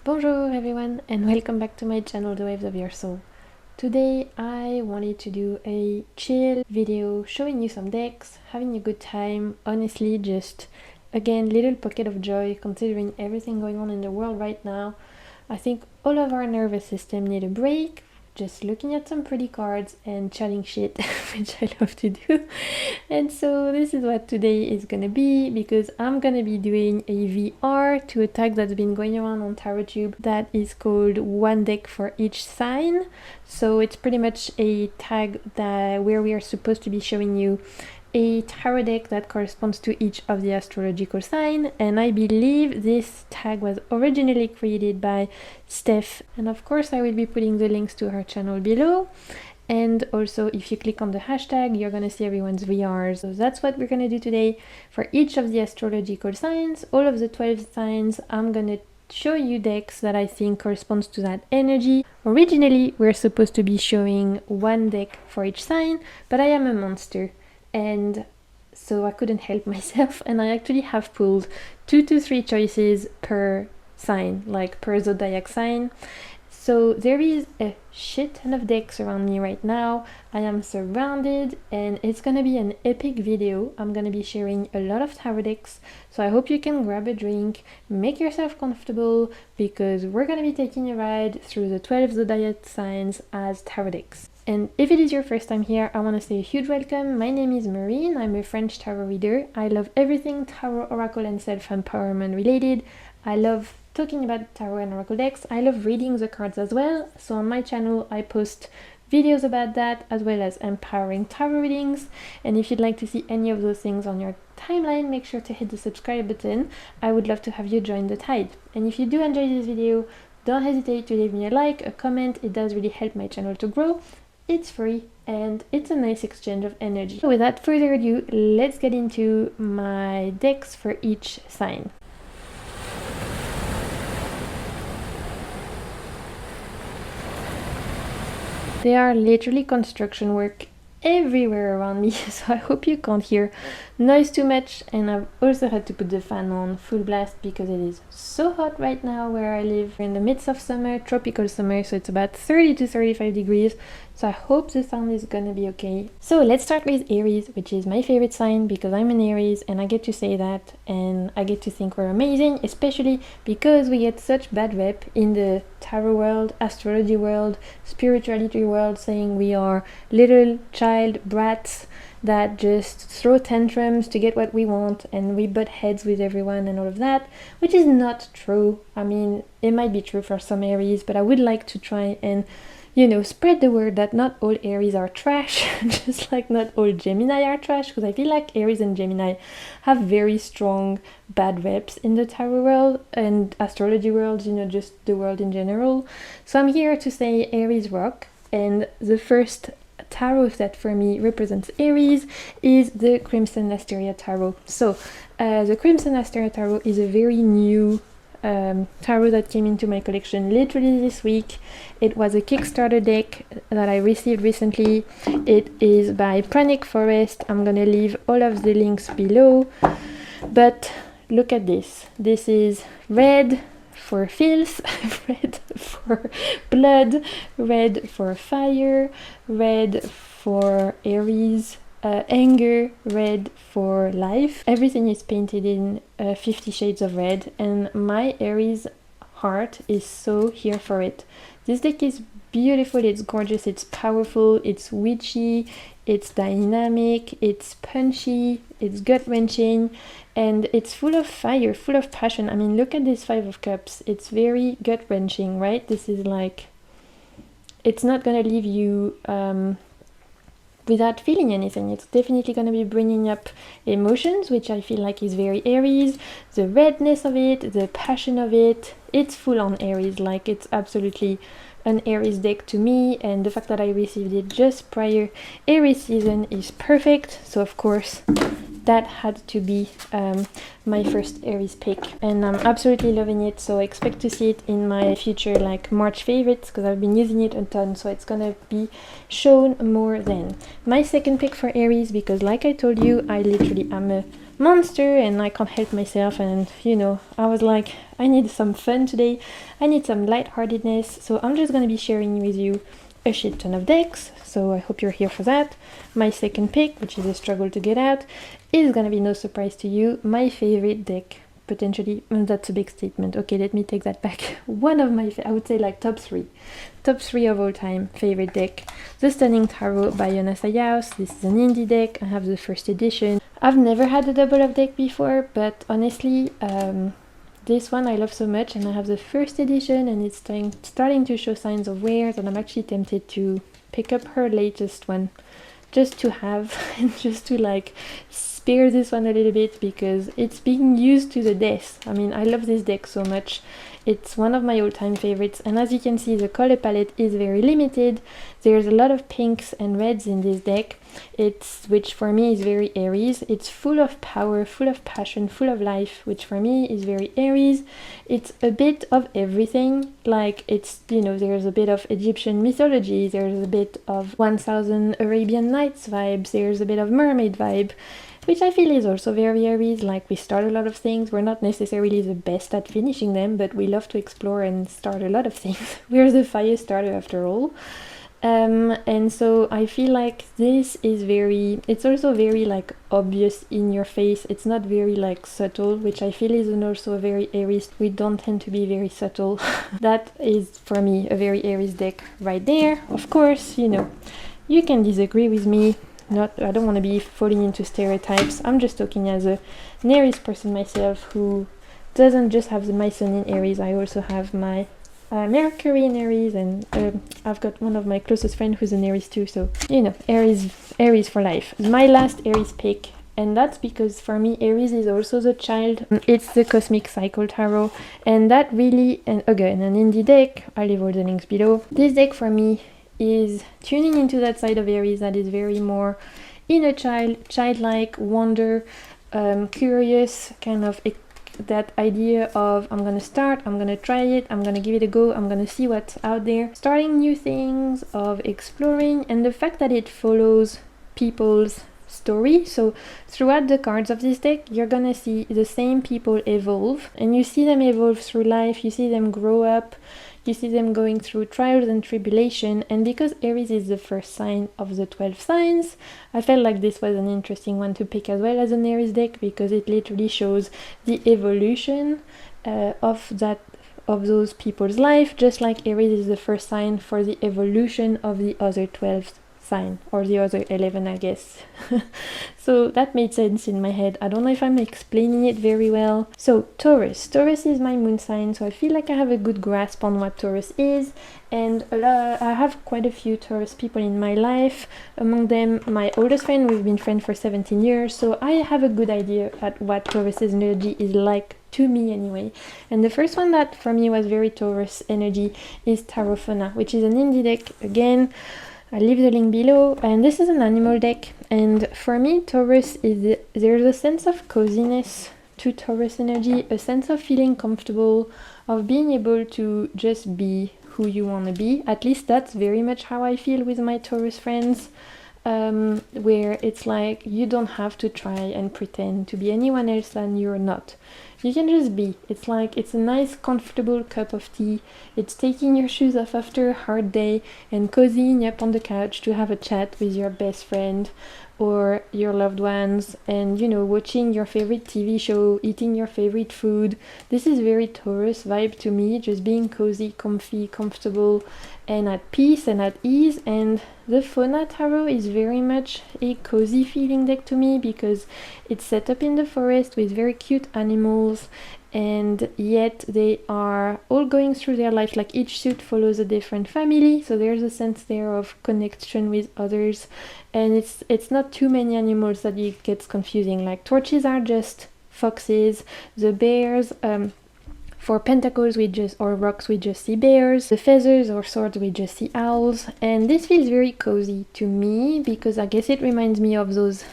Bonjour everyone and welcome back to my channel The Waves of Your Soul. Today I wanted to do a chill video showing you some decks, having a good time, honestly just again little pocket of joy considering everything going on in the world right now. I think all of our nervous system need a break, just looking at some pretty cards and chatting shit, which I love to do. And so this is what today is gonna be, because I'm gonna be doing a VR to a tag that's been going around on TarotTube that is called One Deck for Each Sign. So it's pretty much a tag where we are supposed to be showing you a tarot deck that corresponds to each of the astrological sign, and I believe this tag was originally created by Steph, and of course I will be putting the links to her channel below. And also if you click on the hashtag you're gonna see everyone's VRs. So that's what we're gonna do today for each of the astrological signs, all of the 12 signs. I'm gonna show you decks that I think corresponds to that energy. Originally we're supposed to be showing one deck for each sign, but I am a monster and so I couldn't help myself, and I actually have pulled 2 to 3 choices per sign, like per zodiac sign. So there is a shit ton of decks around me right now. I am surrounded and it's gonna be an epic video. I'm gonna be sharing a lot of tarot decks, so I hope you can grab a drink, make yourself comfortable, because we're gonna be taking a ride through the 12 zodiac signs as tarot decks. And if it is your first time here, I want to say a huge welcome. My name is Marine, I'm a French tarot reader. I love everything tarot, oracle and self-empowerment related. I love talking about tarot and oracle decks. I love reading the cards as well. So on my channel I post videos about that, as well as empowering tarot readings. And if you'd like to see any of those things on your timeline, make sure to hit the subscribe button. I would love to have you join the tide. And if you do enjoy this video, don't hesitate to leave me a like, a comment. It does really help my channel to grow. It's free and it's a nice exchange of energy. So without further ado, let's get into my decks for each sign. There are literally construction work everywhere around me, so I hope you can't hear noise too much. And I've also had to put the fan on full blast because it is so hot right now where I live. We're in the midst of summer, tropical summer, so it's about 30 to 35 degrees. So I hope the sound is gonna be okay. So let's start with Aries, which is my favorite sign because I'm an Aries and I get to say that and I get to think we're amazing, especially because we get such bad rep in the tarot world, astrology world, spirituality world, saying we are little child brats that just throw tantrums to get what we want and we butt heads with everyone and all of that, which is not true. I mean, it might be true for some Aries, but I would like to try and spread the word that not all Aries are trash, just like not all Gemini are trash, because I feel like Aries and Gemini have very strong bad reps in the tarot world and astrology world, just the world in general. So I'm here to say Aries rock, and the first tarot that for me represents Aries is the Crimson Asteria Tarot. So the Crimson Asteria Tarot is a very new tarot that came into my collection literally this week. It was a Kickstarter deck that I received recently. It is by Pranic Forest. I'm gonna leave all of the links below, but look at this. This is red for filth, red for blood, red for fire, red for Aries, anger, red for life. Everything is painted in 50 shades of red, and my Aries heart is so here for it. This deck is beautiful, it's gorgeous, it's powerful, it's witchy, it's dynamic, it's punchy, it's gut-wrenching, and it's full of fire, full of passion. I mean, look at this 5 of Cups. It's very gut-wrenching, right? This is like, it's not gonna leave you without feeling anything. It's definitely going to be bringing up emotions, which I feel like is very Aries. The redness of it, the passion of it, it's full on Aries. Like, it's absolutely an Aries deck to me, and the fact that I received it just prior Aries season is perfect. So of course that had to be my first Aries pick, and I'm absolutely loving it. So expect to see it in my future like March favorites, because I've been using it a ton, so it's gonna be shown more then. My second pick for Aries, because like I told you, I literally am a monster and I can't help myself, and you know, I was like, I need some fun today, I need some lightheartedness, so I'm just gonna be sharing with you a shit ton of decks, so I hope you're here for that. My second pick, which is a struggle to get out, is gonna be no surprise to you, my favorite deck, potentially. That's a big statement, okay, let me take that back. One of my, I would say like top three of all time favorite deck, the Stunning Tarot by Jonas Ayaus. This is an indie deck, I have the first edition. I've never had a double of deck before, but honestly, this one I love so much, and I have the first edition and it's starting to show signs of wear, and I'm actually tempted to pick up her latest one just to have and just to like spare this one a little bit because it's being used to the death. I mean, I love this deck so much. It's one of my all-time favorites, and as you can see, the color palette is very limited. There's a lot of pinks and reds in this deck, which for me is very Aries. It's full of power, full of passion, full of life, which for me is very Aries. It's a bit of everything, like it's, you know, there's a bit of Egyptian mythology, there's a bit of 1000 Arabian Nights vibes, there's a bit of mermaid vibe, which I feel is also very Aries. Like, we start a lot of things, we're not necessarily the best at finishing them, but we love to explore and start a lot of things. We're the fire starter after all. And so I feel like this is it's also very like obvious in your face. It's not very like subtle, which I feel is also very Aries. We don't tend to be very subtle. That is for me a very Aries deck right there. Of course, you know, you can disagree with me. I don't want to be falling into stereotypes. I'm just talking as an Aries person myself, who doesn't just have my sun in Aries. I also have my Mercury in Aries, and I've got one of my closest friends who's an Aries too. So, you know, Aries for life. My last Aries pick, and that's because for me Aries is also the child. It's the Cosmic Cycle Tarot, and that really, and again, an indie deck. I'll leave all the links below. This deck for me is tuning into that side of Aries that is very more inner childlike, wonder, curious, kind of that idea of I'm gonna start, I'm gonna try it, I'm gonna give it a go, I'm gonna see what's out there, starting new things, of exploring, and the fact that it follows people's story. So throughout the cards of this deck, you're gonna see the same people evolve, and you see them evolve through life, you see them grow up, you see them going through trials and tribulation. And because Aries is the first sign of the 12 signs, I felt like this was an interesting one to pick as well as an Aries deck, because it literally shows the evolution of those people's life, just like Aries is the first sign for the evolution of the other 12 sign, or the other 11, I guess. So that made sense in my head. I don't know if I'm explaining it very well. So Taurus is my moon sign, so I feel like I have a good grasp on what Taurus is, and I have quite a few Taurus people in my life. Among them, my oldest friend, we've been friends for 17 years, so I have a good idea at what Taurus's energy is like, to me anyway. And the first one that for me was very Taurus energy is Tarophona, which is an indie deck. Again, I'll leave the link below, and this is an animal deck, and for me Taurus is, there's a sense of coziness to Taurus energy, a sense of feeling comfortable, of being able to just be who you want to be. At least that's very much how I feel with my Taurus friends, where it's like you don't have to try and pretend to be anyone else than you're not. You can just be. It's like, it's a nice comfortable cup of tea. It's taking your shoes off after a hard day and cozying up on the couch to have a chat with your best friend or your loved ones, and, you know, watching your favorite TV show, eating your favorite food. This is very Taurus vibe to me, just being cozy, comfy, comfortable, and at peace and at ease. And the Fauna Tarot is very much a cozy feeling deck to me, because it's set up in the forest with very cute animals, and yet they are all going through their life, like each suit follows a different family, so there's a sense there of connection with others, and it's not too many animals that it gets confusing. Like torches are just foxes, the bears, for pentacles or rocks we just see bears, the feathers or swords we just see owls. And this feels very cozy to me, because I guess it reminds me of those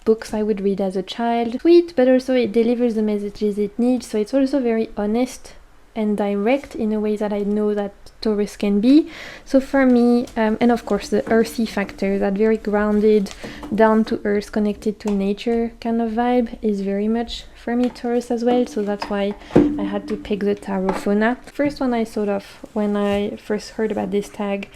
books I would read as a child. Sweet, but also it delivers the messages it needs, so it's also very honest and direct in a way that I know that Taurus can be. So for me, and of course the earthy factor, that very grounded, down to earth, connected to nature kind of vibe is very much for me Taurus as well. So that's why I had to pick the Tarot Fauna. First one I thought of when I first heard about this tag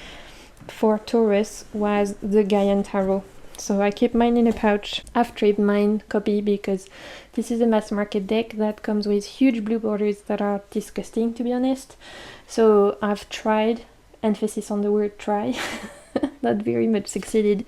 for Taurus was the Gaian Tarot. So I keep mine in a pouch. I've traded mine copy because this is a mass market deck that comes with huge blue borders that are disgusting, to be honest. So I've tried, emphasis on the word try, not very much succeeded,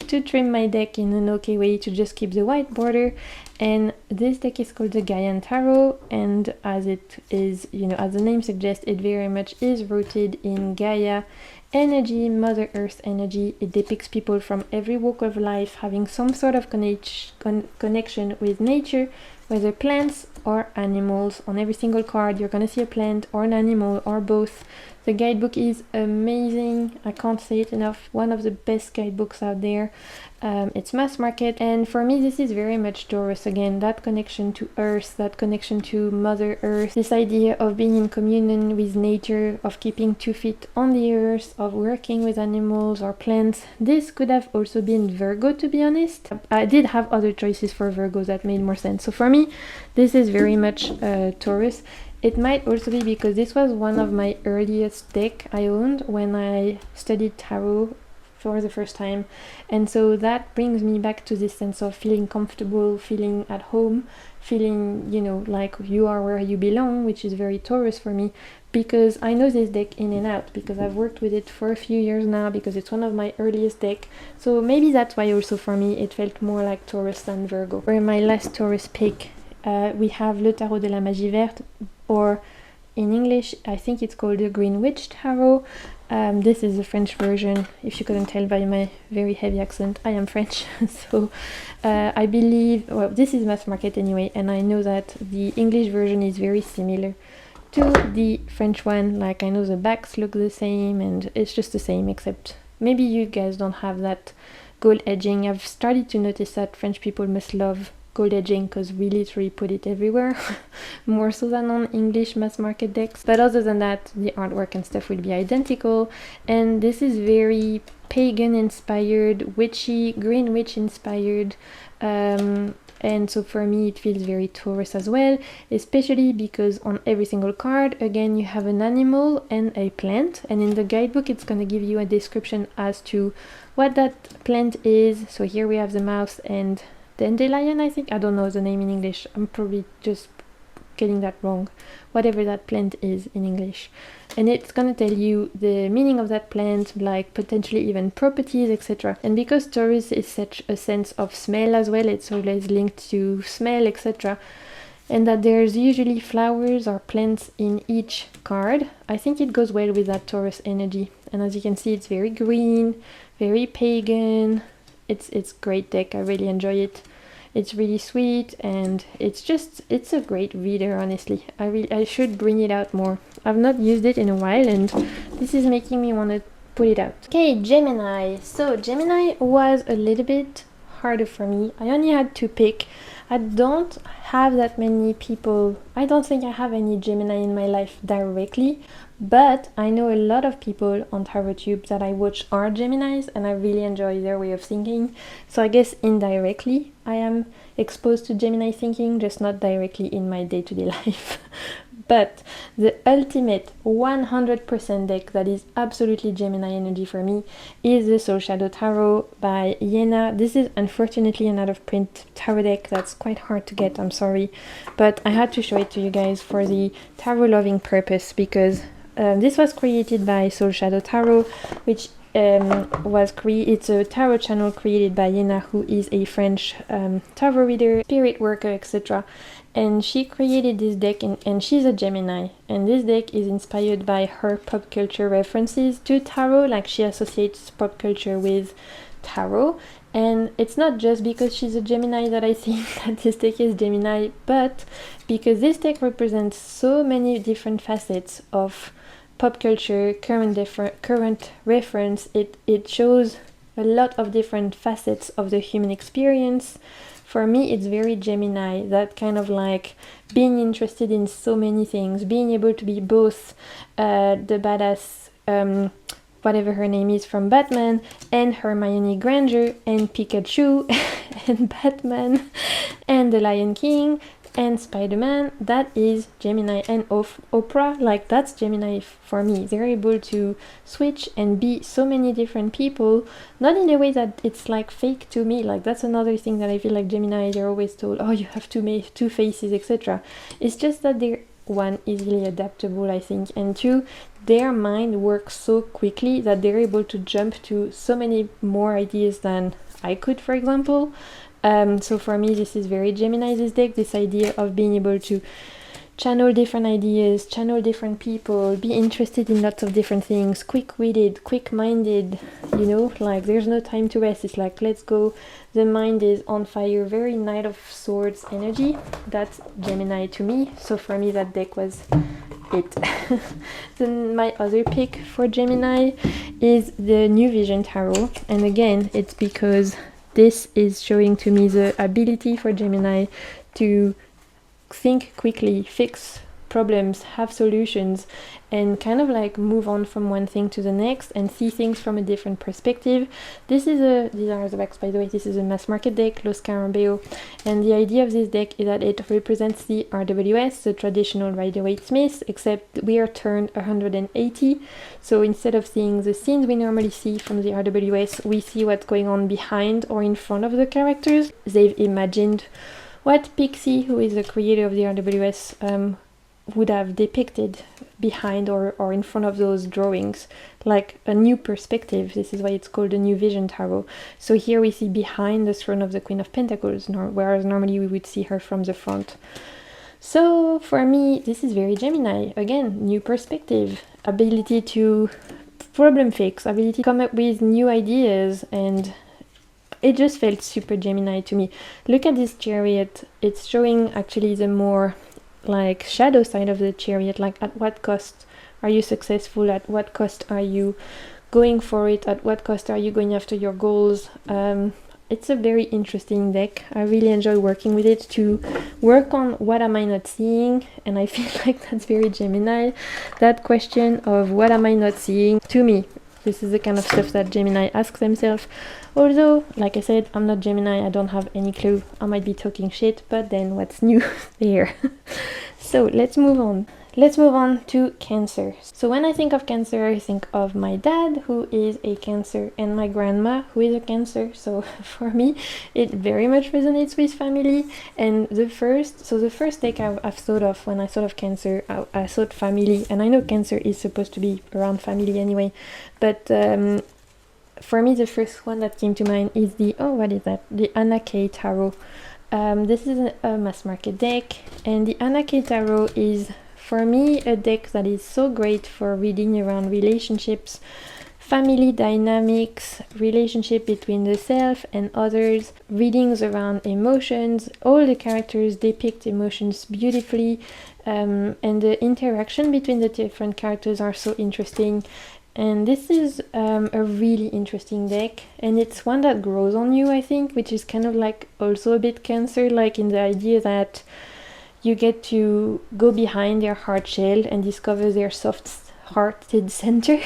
to trim my deck in an okay way to just keep the white border. And this deck is called the Gaian Tarot, and as it is, you know, as the name suggests, it very much is rooted in Gaia energy, Mother Earth energy. It depicts people from every walk of life having some sort of connection with nature, whether plants or animals. On every single card you're gonna see a plant or an animal or both. The guidebook is amazing, I can't say it enough, one of the best guidebooks out there. It's mass market, and for me this is very much Taurus again, that connection to earth, that connection to Mother Earth, this idea of being in communion with nature, of keeping 2 feet on the earth, of working with animals or plants. This could have also been Virgo, to be honest. I did have other choices for Virgo that made more sense. So for me this is very much Taurus. It might also be because this was one of my earliest deck I owned when I studied tarot for the first time, and so that brings me back to this sense of feeling comfortable, feeling at home, feeling, you know, like you are where you belong, which is very Taurus for me, because I know this deck in and out, because I've worked with it for a few years now, because it's one of my earliest deck. So maybe that's why also for me it felt more like Taurus than Virgo. For my last Taurus pick, we have Le Tarot de la Magie Verte, or in English I think it's called the Green Witch Tarot. This is the French version, if you couldn't tell by my very heavy accent, I am French. So I believe, well, this is mass market anyway, and I know that the English version is very similar to the French one. Like, I know the backs look the same and it's just the same, except maybe you guys don't have that gold edging. I've started to notice that French people must love gold edging because we literally put it everywhere, more so than on English mass market decks. But other than that, the artwork and stuff will be identical, and this is very pagan inspired, witchy, green witch inspired, and so for me it feels very Taurus as well, especially because on every single card again you have an animal and a plant, and in the guidebook it's going to give you a description as to what that plant is. So here we have the mouse and dandelion, I think. I don't know the name in English, I'm probably just getting that wrong, whatever that plant is in English, and it's gonna tell you the meaning of that plant, like potentially even properties, etc. And because Taurus is such a sense of smell as well, it's always linked to smell, etc., and that there's usually flowers or plants in each card, I think it goes well with that Taurus energy. And as you can see, it's very green, very pagan. It's great deck, I really enjoy it. It's really sweet, and it's a great reader, honestly. I should bring it out more. I've not used it in a while, and this is making me want to put it out. Okay, Gemini. So Gemini was a little bit harder for me. I only had to pick. I don't have that many people. I don't think I have any Gemini in my life directly, but I know a lot of people on TarotTube that I watch are Geminis, and I really enjoy their way of thinking. So I guess indirectly I am exposed to Gemini thinking, just not directly in my day-to-day life. But the ultimate 100% deck that is absolutely Gemini energy for me is the Soul Shadow Tarot by Yena. This is unfortunately an out-of-print tarot deck that's quite hard to get, I'm sorry, but I had to show it to you guys for the tarot loving purpose, because this was created by Soul Shadow Tarot, which it's a tarot channel created by Yena, who is a French tarot reader, spirit worker, etc. And she created this deck, and she's a Gemini, and this deck is inspired by her pop culture references to tarot. Like, she associates pop culture with tarot, and it's not just because she's a Gemini that I think that this deck is Gemini, but because this deck represents so many different facets of pop culture, current reference. It shows a lot of different facets of the human experience, For me, it's very Gemini, that kind of like being interested in so many things, being able to be both the badass, whatever her name is from Batman, and Hermione Granger, and Pikachu, and Batman, and the Lion King, and Spider-Man. That is Gemini. And Oprah, like, that's Gemini for me. They're able to switch and be so many different people, not in a way that it's like fake to me. Like, that's another thing that I feel like Gemini, they're always told, oh, you have two faces, etc. It's just that they're, one, easily adaptable, I think, and two, their mind works so quickly that they're able to jump to so many more ideas than I could, for example. So for me, this is very Gemini, this deck, this idea of being able to channel different ideas, channel different people, be interested in lots of different things, quick-witted, quick-minded, you know, like there's no time to rest. It's like, let's go, the mind is on fire, very Knight of Swords energy. That's Gemini to me. So for me, that deck was it. Then my other pick for Gemini is the New Vision Tarot, and again, it's because this is showing to me the ability for Gemini to think quickly, fix problems, have solutions, and kind of like move on from one thing to the next and see things from a different perspective. These are the backs, by the way. This is a mass market deck, Los Carambeo, and the idea of this deck is that it represents the RWS, the traditional Rider-Waite-Smith, except we are turned 180. So instead of seeing the scenes we normally see from the RWS, we see what's going on behind or in front of the characters. They've imagined what Pixie, who is the creator of the RWS, would have depicted behind or in front of those drawings, like a new perspective. This is why it's called a New Vision Tarot. So here we see behind the throne of the Queen of Pentacles, whereas normally we would see her from the front. So for me, this is very Gemini. Again, new perspective, ability to problem fix, ability to come up with new ideas, and it just felt super Gemini to me. Look at this Chariot. It's showing actually the more like shadow side of the Chariot, like at what cost are you successful, at what cost are you going for it, at what cost are you going after your goals. It's a very interesting deck. I really enjoy working with it to work on what am I not seeing, and I feel like that's very Gemini, that question of what am I not seeing. To me, this is the kind of stuff that Gemini asks themselves. Although, like I said, I'm not Gemini, I don't have any clue. I might be talking shit, but then what's new there? So let's move on. Let's move on to Cancer. So when I think of Cancer, I think of my dad, who is a Cancer, and my grandma, who is a Cancer. So for me, it very much resonates with family. And the first deck I've thought of when I thought of Cancer, I thought family. And I know Cancer is supposed to be around family anyway. But for me, the first one that came to mind is the, what is that? The Anake Tarot. This is a mass market deck. And the Anake Tarot is, for me, a deck that is so great for reading around relationships, family dynamics, relationship between the self and others, readings around emotions. All the characters depict emotions beautifully, and the interaction between the different characters are so interesting. And this is a really interesting deck, and it's one that grows on you, I think, which is kind of like also a bit Cancer, like in the idea that you get to go behind their hard shell and discover their soft-hearted center.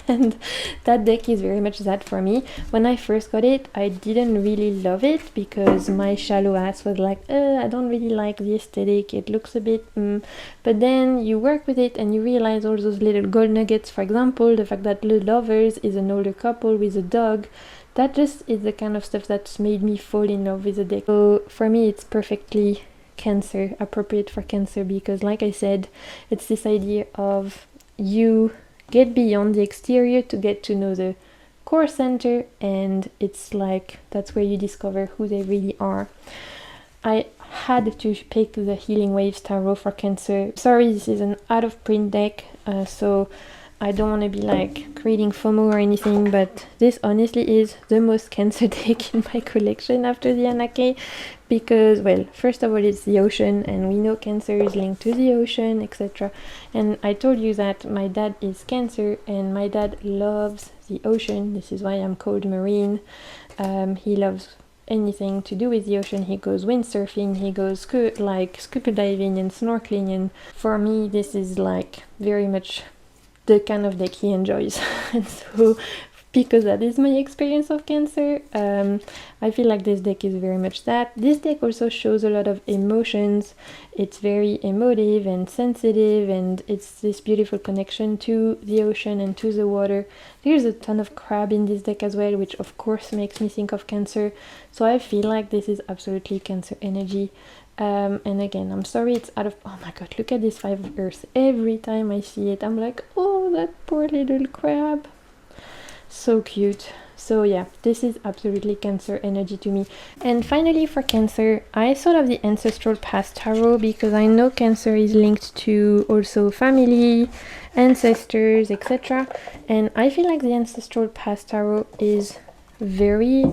And that deck is very much that for me. When I first got it, I didn't really love it because my shallow ass was like, I don't really like the aesthetic, it looks a bit But then you work with it and you realize all those little gold nuggets. For example, the fact that the lovers is an older couple with a dog. That just is the kind of stuff that's made me fall in love with the deck. So for me, it's perfectly Cancer, appropriate for Cancer, because like I said, it's this idea of you get beyond the exterior to get to know the core center, and it's like that's where you discover who they really are. I had to pick the Healing Waves Tarot for Cancer. Sorry, this is an out of print deck, so I don't want to be like creating FOMO or anything, but this honestly is the most Cancer deck in my collection after the Anake, because, well, first of all, it's the ocean, and we know Cancer is linked to the ocean, etc. And I told you that my dad is Cancer, and my dad loves the ocean. This is why I'm called Marine. He loves anything to do with the ocean. He goes windsurfing, he goes scuba diving and snorkeling, and for me this is like very much the kind of deck he enjoys. And so because that is my experience of Cancer, I feel like this deck is very much that. This deck also shows a lot of emotions. It's very emotive and sensitive, and it's this beautiful connection to the ocean and to the water. There's a ton of crab in this deck as well, which of course makes me think of Cancer. So I feel like this is absolutely Cancer energy. And again, I'm sorry it's out of, oh my god, look at this 5 of Earth. Every time I see it, I'm like, oh, that poor little crab. So cute. So yeah, this is absolutely Cancer energy to me. And finally for Cancer, I thought of the Ancestral Past Tarot because I know Cancer is linked to also family, ancestors, etc. And I feel like the Ancestral Past Tarot is very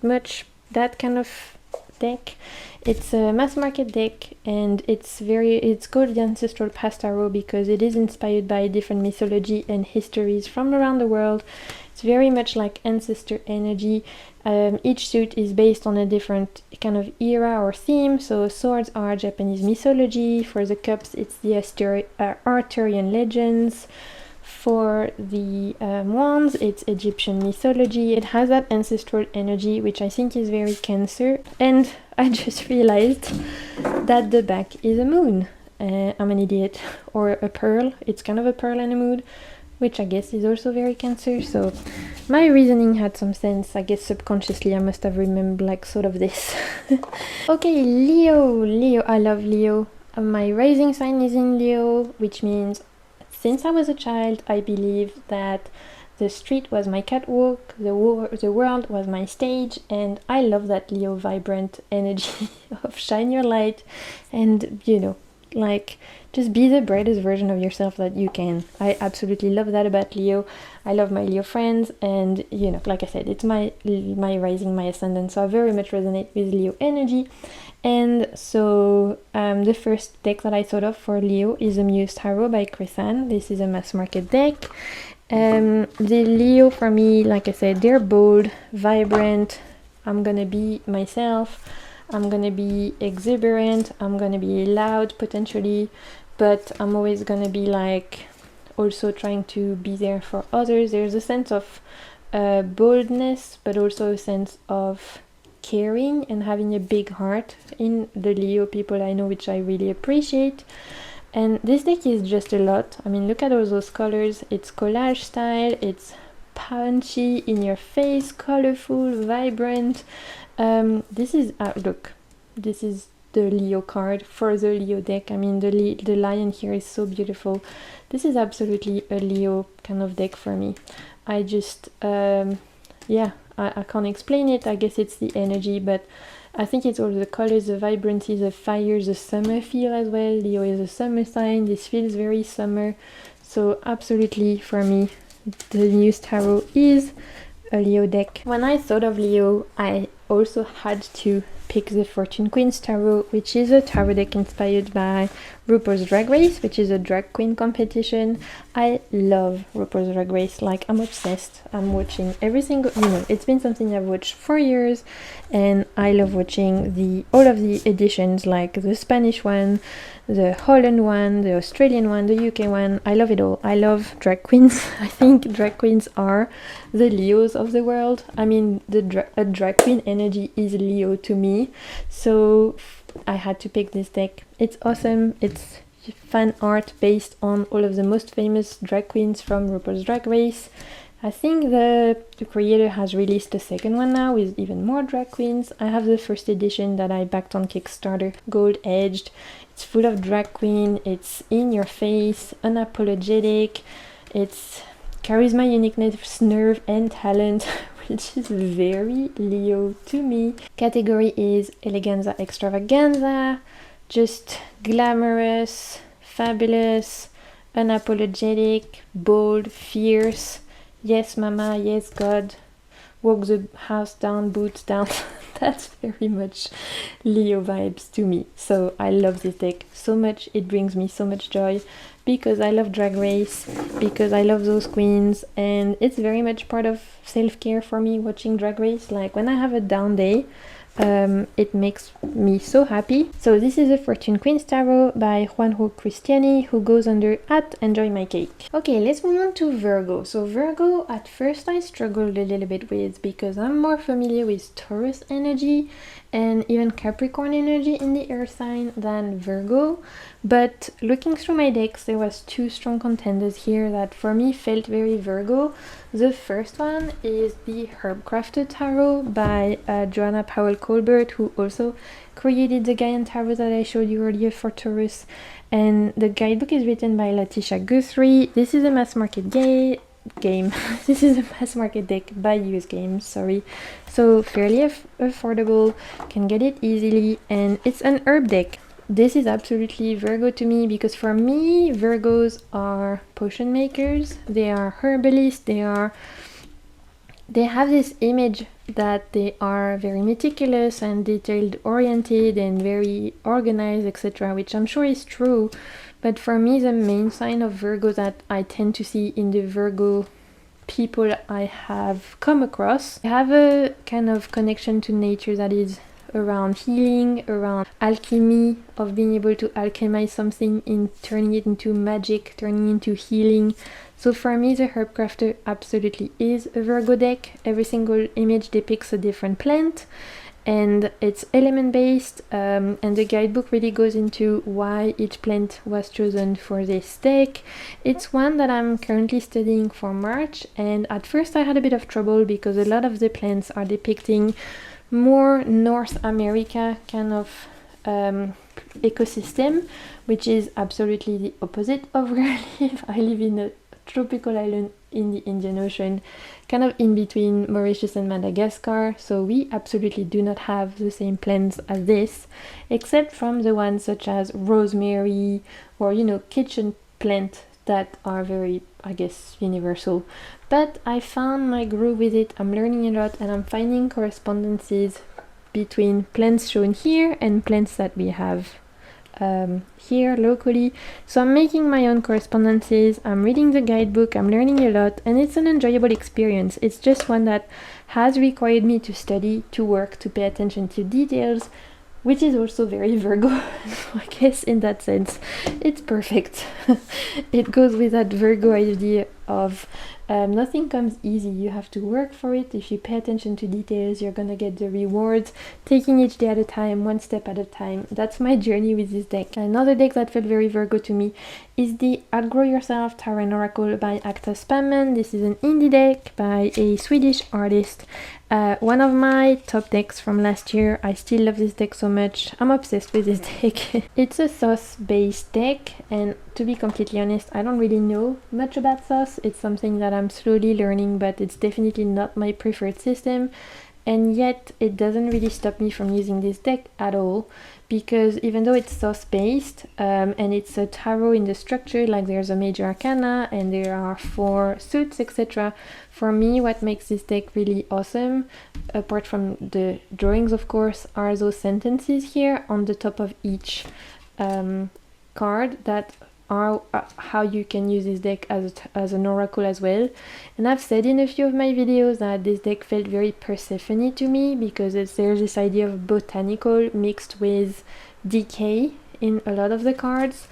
much that kind of deck. It's a mass market deck, and it's called the Ancestral Past Tarot because it is inspired by different mythology and histories from around the world. It's very much like ancestor energy. Each suit is based on a different kind of era or theme. So swords are Japanese mythology. For the cups, it's the Arthurian legends. For the wands, it's Egyptian mythology. It has that ancestral energy, which I think is very Cancer. And I just realized that the back is a moon. I'm an idiot. Or a pearl. It's kind of a pearl and a moon, which I guess is also very Cancer. So my reasoning had some sense. I guess subconsciously I must have remembered like sort of this. Okay, Leo. I love Leo. My rising sign is in Leo, which means since I was a child, I believe that the street was my catwalk, the world was my stage, and I love that Leo vibrant energy of shine your light and, you know, like just be the brightest version of yourself that you can. I absolutely love that about Leo. I love my Leo friends, and, you know, like I said, it's my rising, my ascendant, so I very much resonate with Leo energy. And so the first deck that I thought of for Leo is the Muse Tarot by Chrisanne. This is a mass market deck. The Leo for me, like I said, they're bold, vibrant. I'm gonna be myself. I'm gonna be exuberant. I'm gonna be loud potentially, but I'm always gonna be like also trying to be there for others. There's a sense of boldness, but also a sense of caring and having a big heart in the Leo people I know, which I really appreciate. And this deck is just a lot. I mean, look at all those colors. It's collage style, it's punchy, in your face, colorful, vibrant. This is look, this is the Leo card for the Leo deck. I mean, the lion here is so beautiful. This is absolutely a Leo kind of deck for me. I just yeah, I can't explain it. I guess it's the energy, but I think it's all the colors, the vibrancy, the fire, the summer feel as well. Leo is a summer sign. This feels very summer. So absolutely for me, the Muse Tarot is a Leo deck. When I thought of Leo, I also had to pick the Fortune Queen's Tarot, which is a tarot deck inspired by RuPaul's Drag Race, which is a drag queen competition. I love RuPaul's Drag Race, like I'm obsessed. I'm watching every single, you know, it's been something I've watched for years, and I love watching all of the editions, like the Spanish one, the Holland one, the Australian one, the UK one. I love it all. I love drag queens. I think drag queens are the Leos of the world. I mean, a drag queen energy is Leo to me. So I had to pick this deck. It's awesome. It's fan art based on all of the most famous drag queens from RuPaul's Drag Race. I think the creator has released a second one now with even more drag queens. I have the first edition that I backed on Kickstarter, gold edged. It's full of drag queen. It's in your face, unapologetic. It's charisma, uniqueness, nerve, and talent, which is very Leo to me. Category is eleganza extravaganza, just glamorous, fabulous, unapologetic, bold, fierce. Yes, mama, yes, God. Walk the house down, boots down. That's very much Leo vibes to me. So I love this deck so much. It brings me so much joy because I love Drag Race, because I love those queens, and it's very much part of self-care for me watching Drag Race. Like when I have a down day, it makes me so happy. So this is a Fortune Queen's Tarot by Juanjo Cristiani, who goes under @EnjoyMyCake. Okay, let's move on to Virgo. So Virgo, at first I struggled a little bit with because I'm more familiar with Taurus energy and even Capricorn energy in the air sign than Virgo. But looking through my decks, there was two strong contenders here that for me felt very Virgo. The first one is the Herbcrafted Tarot by Joanna Powell Colbert, who also created the Gaian Tarot that I showed you earlier for Taurus. And the guidebook is written by Letitia Guthrie. This is a mass market game. This is a mass market deck by US Games, sorry. So fairly affordable, can get it easily, and it's an herb deck. This is absolutely Virgo to me because for me, Virgos are potion makers, they are herbalists, they have this image that they are very meticulous and detailed oriented and very organized, etc., which I'm sure is true. But for me, the main sign of Virgo that I tend to see in the Virgo people I have come across, I have a kind of connection to nature that is around healing, around alchemy, of being able to alchemize something in turning it into magic, turning into healing. So for me, the Herbcrafter absolutely is a Virgo deck. Every single image depicts a different plant, and it's element based, and the guidebook really goes into why each plant was chosen for this deck. It's one that I'm currently studying for March, and at first I had a bit of trouble because a lot of the plants are depicting more North America kind of ecosystem, which is absolutely the opposite of where I live. I live in a tropical island in the Indian Ocean, kind of in between Mauritius and Madagascar, so we absolutely do not have the same plants as this, except from the ones such as rosemary or, you know, kitchen plant that are very, I guess, universal. But I found my groove with it. I'm learning a lot, and I'm finding correspondences between plants shown here and plants that we have here locally. So I'm making my own correspondences, I'm reading the guidebook, I'm learning a lot, and it's an enjoyable experience. It's just one that has required me to study, to work, to pay attention to details, which is also very Virgo. So I guess in that sense it's perfect. It goes with that Virgo idea of nothing comes easy, you have to work for it. If you pay attention to details, you're gonna get the rewards, taking each day at a time, one step at a time. That's my journey with this deck. Another deck that felt very Virgo to me is the Outgrow Yourself Tarot and Oracle by Acta Spamman. This is an indie deck by a Swedish artist. One of my top decks from last year. I still love this deck so much. I'm obsessed with this deck. It's a sauce based deck, and to be completely honest, I don't really know much about sauce. It's something that I'm slowly learning, but it's definitely not my preferred system. And yet it doesn't really stop me from using this deck at all, because even though it's sauce based and it's a tarot in the structure, like there's a major arcana and there are 4 suits, etc., for me what makes this deck really awesome, apart from the drawings of course, are those sentences here on the top of each card that are how you can use this deck as an oracle as well. And I've said in a few of my videos that this deck felt very Persephone to me, because there's this idea of botanical mixed with decay in a lot of the cards,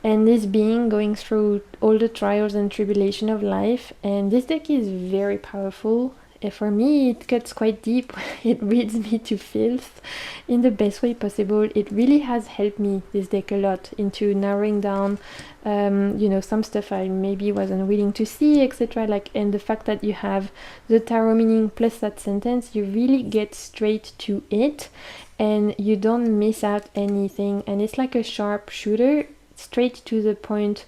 and this being going through all the trials and tribulation of life. And this deck is very powerful. For me, it cuts quite deep. It reads me to filth in the best way possible. It really has helped me, this deck, a lot into narrowing down you know, some stuff I maybe wasn't willing to see, etc. Like, and the fact that you have the tarot meaning plus that sentence, you really get straight to it and you don't miss out anything, and it's like a sharp shooter, straight to the point.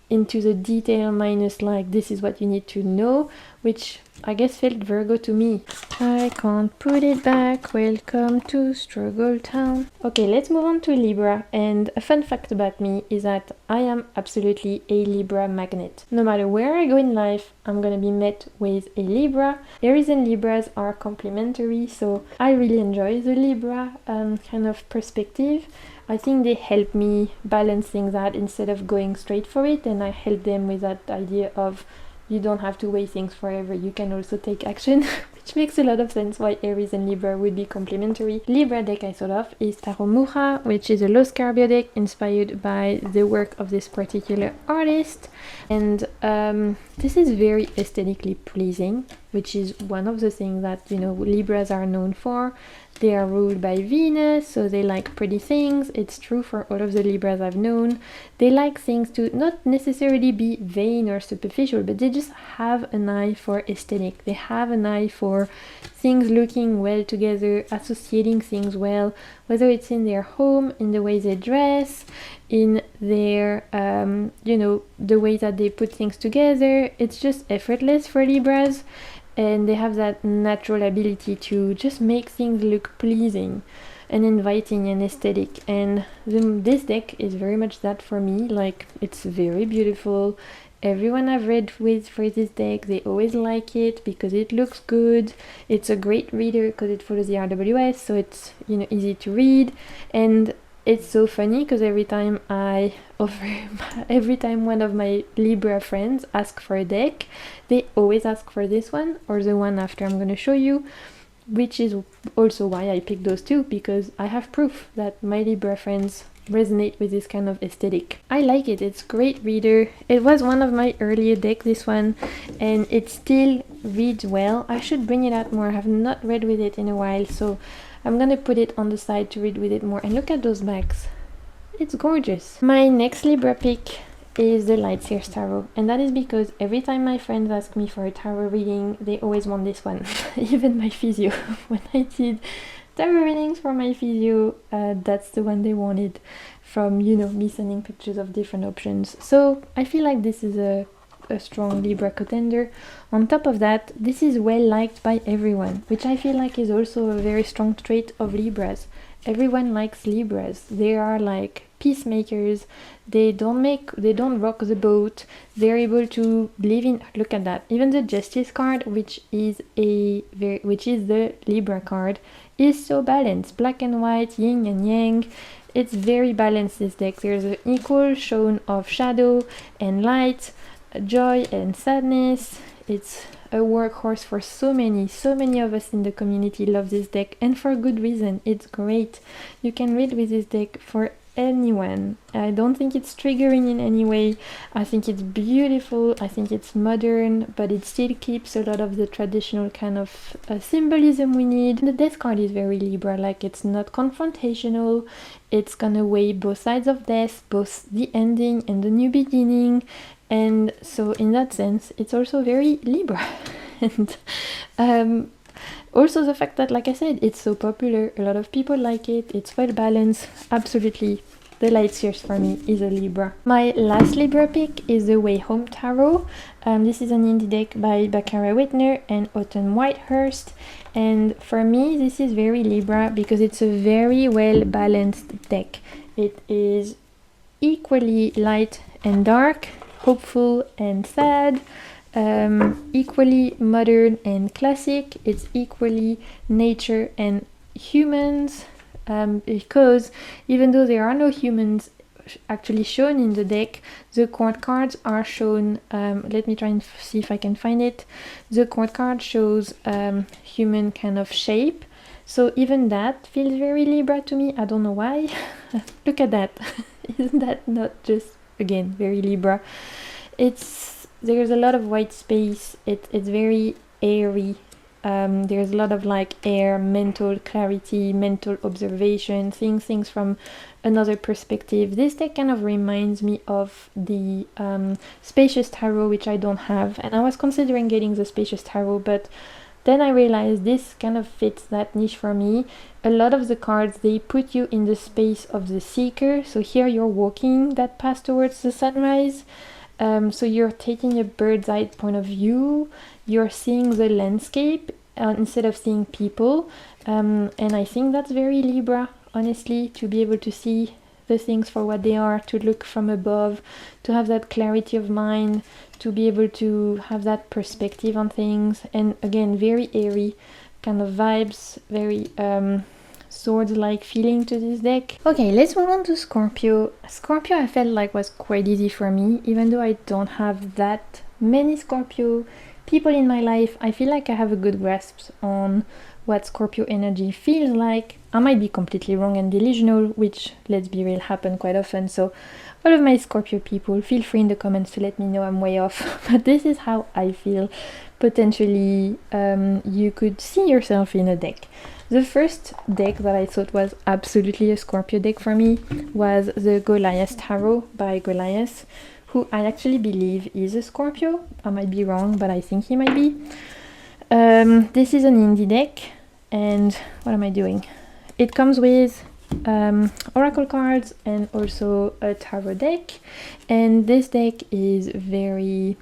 into the detail minus like this is what you need to know, which I guess felt Virgo to me. I can't put it back. Welcome to Struggle Town. Okay, let's move on to Libra. And a fun fact about me is that I am absolutely a Libra magnet. No matter where I go in life, I'm gonna be met with a Libra. Aries and Libras are complementary, so I really enjoy the Libra kind of perspective. I think they help me balance things out instead of going straight for it, and I help them with that idea of you don't have to wait things forever, you can also take action, which makes a lot of sense why Aries and Libra would be complementary. Libra deck I thought of is Tarot Mucha, which is a low Scorpio deck inspired by the work of this particular artist. And this is very aesthetically pleasing, which is one of the things that, you know, Libras are known for. They are ruled by Venus, so they like pretty things. It's true for all of the Libras I've known. They like things to not necessarily be vain or superficial, but they just have an eye for aesthetic. They have an eye for things looking well together, associating things well, whether it's in their home, in the way they dress, in their, you know, the way that they put things together. It's just effortless for Libras. And they have that natural ability to just make things look pleasing and inviting and aesthetic. And this deck is very much that for me. Like, it's very beautiful. Everyone I've read with for this deck, they always like it because it looks good. It's a great reader because it follows the RWS, so it's, you know, easy to read. And it's so funny because every time one of my Libra friends asks for a deck, they always ask for this one or the one after I'm going to show you, which is also why I picked those two, because I have proof that my Libra friends resonate with this kind of aesthetic. I like it. It's a great reader. It was one of my earlier decks, this one, and it still reads well. I should bring it out more. I have not read with it in a while, so I'm gonna put it on the side to read with it more. And look at those backs. It's gorgeous. My next Libra pick is the Light Seers Tarot, and that is because every time my friends ask me for a tarot reading, they always want this one. Even my physio. When I did tarot readings for my physio, that's the one they wanted, from, you know, me sending pictures of different options. So I feel like this is a strong Libra contender. On top of that, this is well liked by everyone, which I feel like is also a very strong trait of Libras. Everyone likes Libras. They are like peacemakers. They don't rock the boat. They're able to live in, look at that, even the Justice card, which is the Libra card, is so balanced. Black and white, yin and yang. It's very balanced, this deck. There's an equal shown of shadow and light, joy and sadness. It's a workhorse for so many of us in the community love this deck, and for good reason. It's great. You can read with this deck for anyone. I don't think it's triggering in any way. I think it's beautiful. I think it's modern, but it still keeps a lot of the traditional kind of symbolism we need. The Death card is very Libra, like it's not confrontational. It's gonna weigh both sides of death, both the ending and the new beginning. And so in that sense, it's also very Libra. And also the fact that, like I said, it's so popular, a lot of people like it, it's well balanced. Absolutely, the Light Seers for me is a Libra. My last Libra pick is the Way Home Tarot. This is an indie deck by Barbara Whitner and Autumn Whitehurst. And for me, this is very Libra because it's a very well balanced deck. It is equally light and dark, hopeful and sad, equally modern and classic. It's equally nature and humans, because even though there are no humans actually shown in the deck, the court cards are shown. Let me try and see if I can find it. The court card shows human kind of shape, so even that feels very Libra to me. I don't know why. Look at that. Isn't that not just, again, very Libra? There's a lot of white space. It's very airy. There's a lot of like air, mental clarity, mental observation, seeing things from another perspective. This deck kind of reminds me of the Spacious Tarot, which I don't have, and I was considering getting the Spacious Tarot, but then I realized this kind of fits that niche for me. A lot of the cards, they put you in the space of the seeker. So here you're walking that path towards the sunrise, So you're taking a bird's eye point of view, you're seeing the landscape instead of seeing people, and I think that's very Libra, honestly, to be able to see the things for what they are, to look from above, to have that clarity of mind, to be able to have that perspective on things. And again, very airy kind of vibes, very swords-like feeling to this deck. Okay, let's move on to Scorpio. Scorpio I felt like was quite easy for me, even though I don't have that many Scorpio people in my life. I feel like I have a good grasp on what Scorpio energy feels like. I might be completely wrong and delusional, which, let's be real, happen quite often. So all of my Scorpio people, feel free in the comments to let me know I'm way off. But this is how I feel. Potentially you could see yourself in a deck. The first deck that I thought was absolutely a Scorpio deck for me was the Goliath Tarot by Goliath, who I actually believe is a Scorpio. I might be wrong, but I think he might be. This is an indie deck, and what am I doing? It comes with oracle cards and also a tarot deck, and this deck is very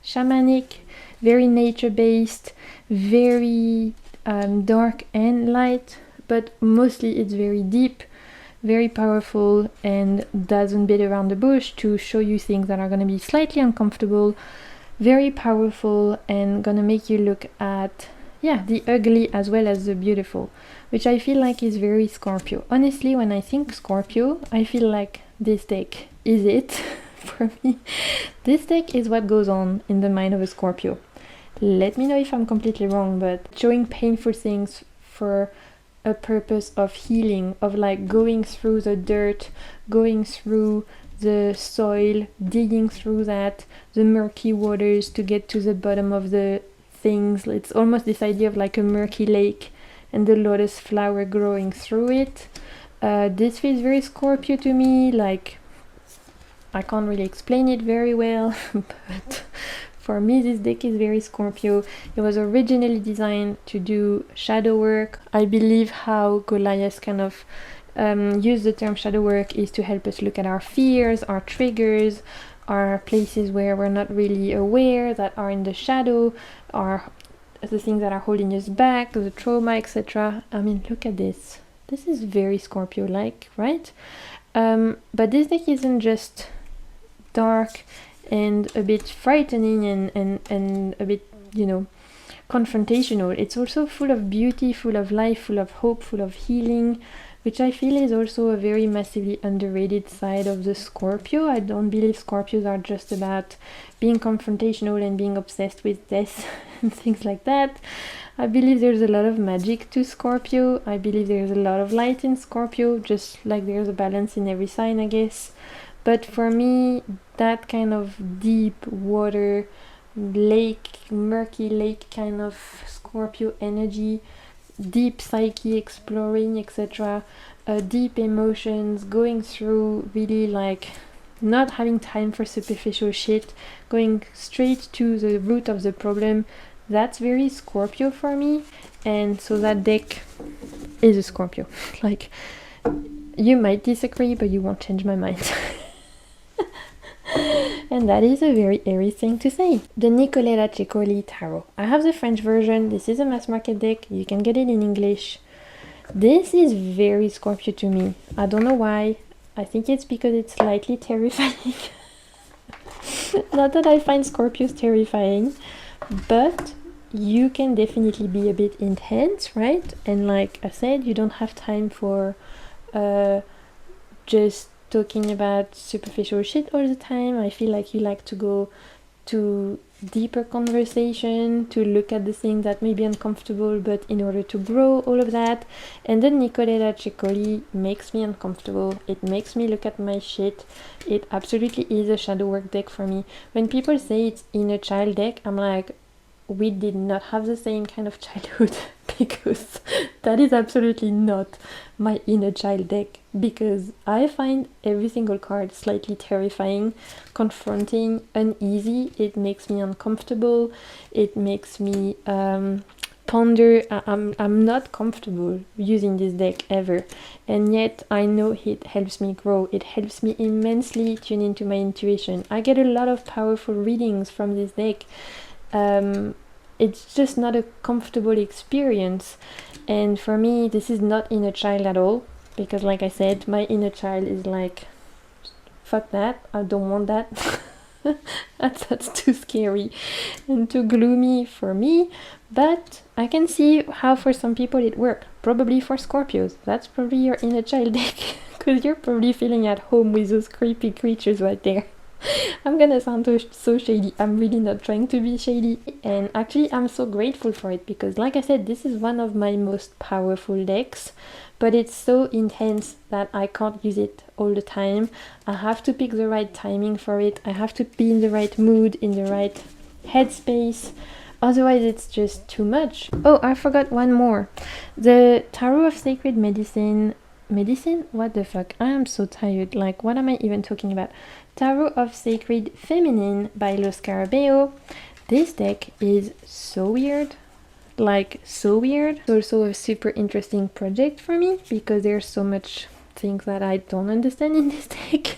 shamanic, very nature-based, very dark and light, but mostly it's very deep, very powerful, and doesn't beat around the bush to show you things that are going to be slightly uncomfortable, very powerful, and gonna make you look at the ugly as well as the beautiful, which I feel like is very Scorpio. Honestly, when I think Scorpio, I feel like this deck is it for me. This deck is what goes on in the mind of a Scorpio. Let me know if I'm completely wrong, but showing painful things for a purpose of healing, of like going through the dirt, going through the soil, digging through that, the murky waters to get to the bottom of the things. It's almost this idea of like a murky lake and the lotus flower growing through it. This feels very Scorpio to me. Like, I can't really explain it very well, but for me this deck is very Scorpio. It was originally designed to do shadow work. I believe how Goliath kind of use the term shadow work is to help us look at our fears, our triggers, our places where we're not really aware that are in the shadow, are the things that are holding us back, the trauma, etc. I mean, look at this. This is very Scorpio-like, right? But this deck isn't just dark and a bit frightening and a bit, confrontational. It's also full of beauty, full of life, full of hope, full of healing, which I feel is also a very massively underrated side of the Scorpio. I don't believe Scorpios are just about being confrontational and being obsessed with death and things like that. I believe there's a lot of magic to Scorpio. I believe there's a lot of light in Scorpio, just like there's a balance in every sign, I guess. But for me, that kind of deep water, lake, murky lake kind of Scorpio energy, deep psyche exploring, etc., deep emotions, going through really like not having time for superficial shit, going straight to the root of the problem. That's very Scorpio for me, and so that deck is a Scorpio. Like, you might disagree, but you won't change my mind. And that is a very Aries thing to say. The Nicoletta Ciccoli Tarot. I have the French version. This is a mass market deck. You can get it in English. This is very Scorpio to me. I don't know why. I think it's because it's slightly terrifying. Not that I find Scorpios terrifying, but you can definitely be a bit intense, right? And like I said, you don't have time for just talking about superficial shit all the time. I feel like you like to go to deeper conversation, to look at the things that may be uncomfortable, but in order to grow, all of that. And then Nicoletta Ciccoli makes me uncomfortable. It makes me look at my shit. It absolutely is a shadow work deck for me. When people say it's inner child deck, I'm like, we did not have the same kind of childhood, because that is absolutely not my inner child deck, because I find every single card slightly terrifying, confronting, uneasy. It makes me uncomfortable. It makes me ponder. I'm not comfortable using this deck ever, and yet I know it helps me grow. It helps me immensely tune into my intuition. I get a lot of powerful readings from this deck. It's just not a comfortable experience, and for me this is not inner child at all, because like I said, my inner child is like, fuck that, I don't want that. that's too scary and too gloomy for me. But I can see how for some people it works. Probably for Scorpios, that's probably your inner child deck, because you're probably feeling at home with those creepy creatures right there. I'm gonna sound so shady. I'm really not trying to be shady, and actually I'm so grateful for it, because like I said, this is one of my most powerful decks, but it's so intense that I can't use it all the time. I have to pick the right timing for it. I have to be in the right mood, in the right headspace, otherwise it's just too much. Oh, I forgot one more. The Tarot of Sacred Medicine, what the fuck, I am so tired, like what am I even talking about? Tarot of Sacred Feminine by Lo Scarabeo. This deck is so weird, like so weird. It's also a super interesting project for me, because there's so much things that I don't understand in this deck.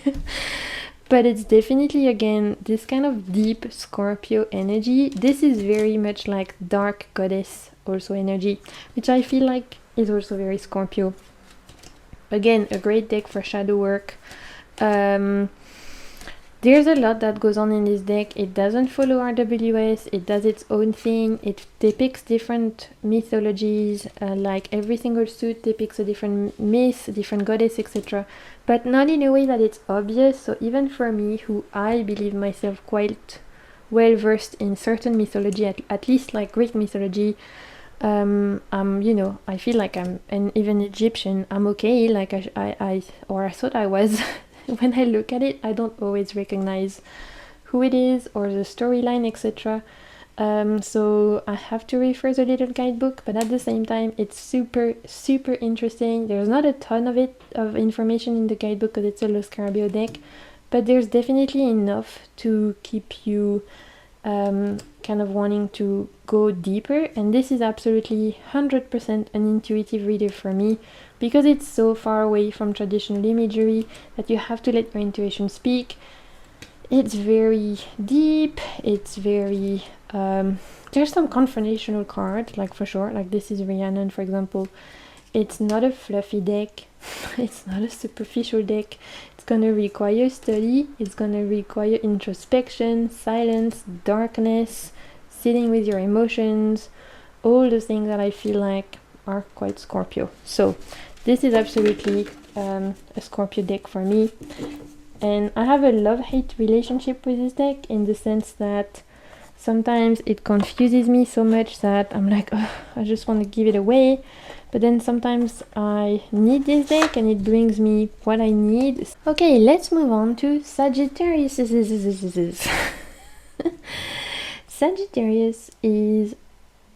But it's definitely, again, this kind of deep Scorpio energy. This is very much like dark goddess also energy, which I feel like is also very Scorpio. Again, a great deck for shadow work. There's a lot that goes on in this deck. It doesn't follow RWS, it does its own thing. It depicts different mythologies, like every single suit depicts a different myth, a different goddess, etc. But not in a way that it's obvious. So even for me, who I believe myself quite well versed in certain mythology, at least like Greek mythology, you know, I feel like I'm, and even Egyptian, I'm okay, like I thought I was. When I look at it, I don't always recognize who it is or the storyline, etc. So I have to refer the little guidebook, but at the same time, it's super interesting. There's not a ton of information in the guidebook, because it's a Lo Scarabeo deck, but there's definitely enough to keep you kind of wanting to go deeper. And this is absolutely 100% an intuitive reader for me, because it's so far away from traditional imagery that you have to let your intuition speak. It's very deep, it's very there's some confrontational cards, like for sure, like this is Rhiannon, for example. It's not a fluffy deck, it's not a superficial deck. It's gonna require study, it's gonna require introspection, silence, darkness, sitting with your emotions, all the things that I feel like are quite Scorpio. So this is absolutely a Scorpio deck for me, and I have a love-hate relationship with this deck, in the sense that sometimes it confuses me so much that I'm like, oh, I just want to give it away. But then sometimes I need this deck and it brings me what I need. Okay, let's move on to Sagittarius. Sagittarius is...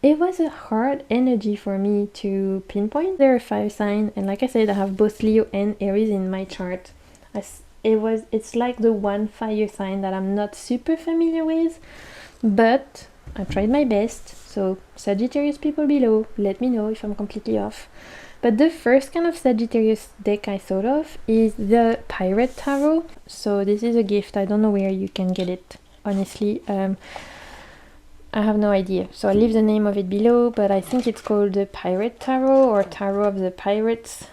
It was a hard energy for me to pinpoint. There are 5 signs, and like I said, I have both Leo and Aries in my chart. It's like the one fire sign that I'm not super familiar with, but I tried my best. So Sagittarius people below, let me know if I'm completely off. But the first kind of Sagittarius deck I thought of is the Pirate Tarot. So this is a gift. I don't know where you can get it, honestly. I have no idea. So I'll leave the name of it below, but I think it's called the Pirate Tarot, or Tarot of the Pirates.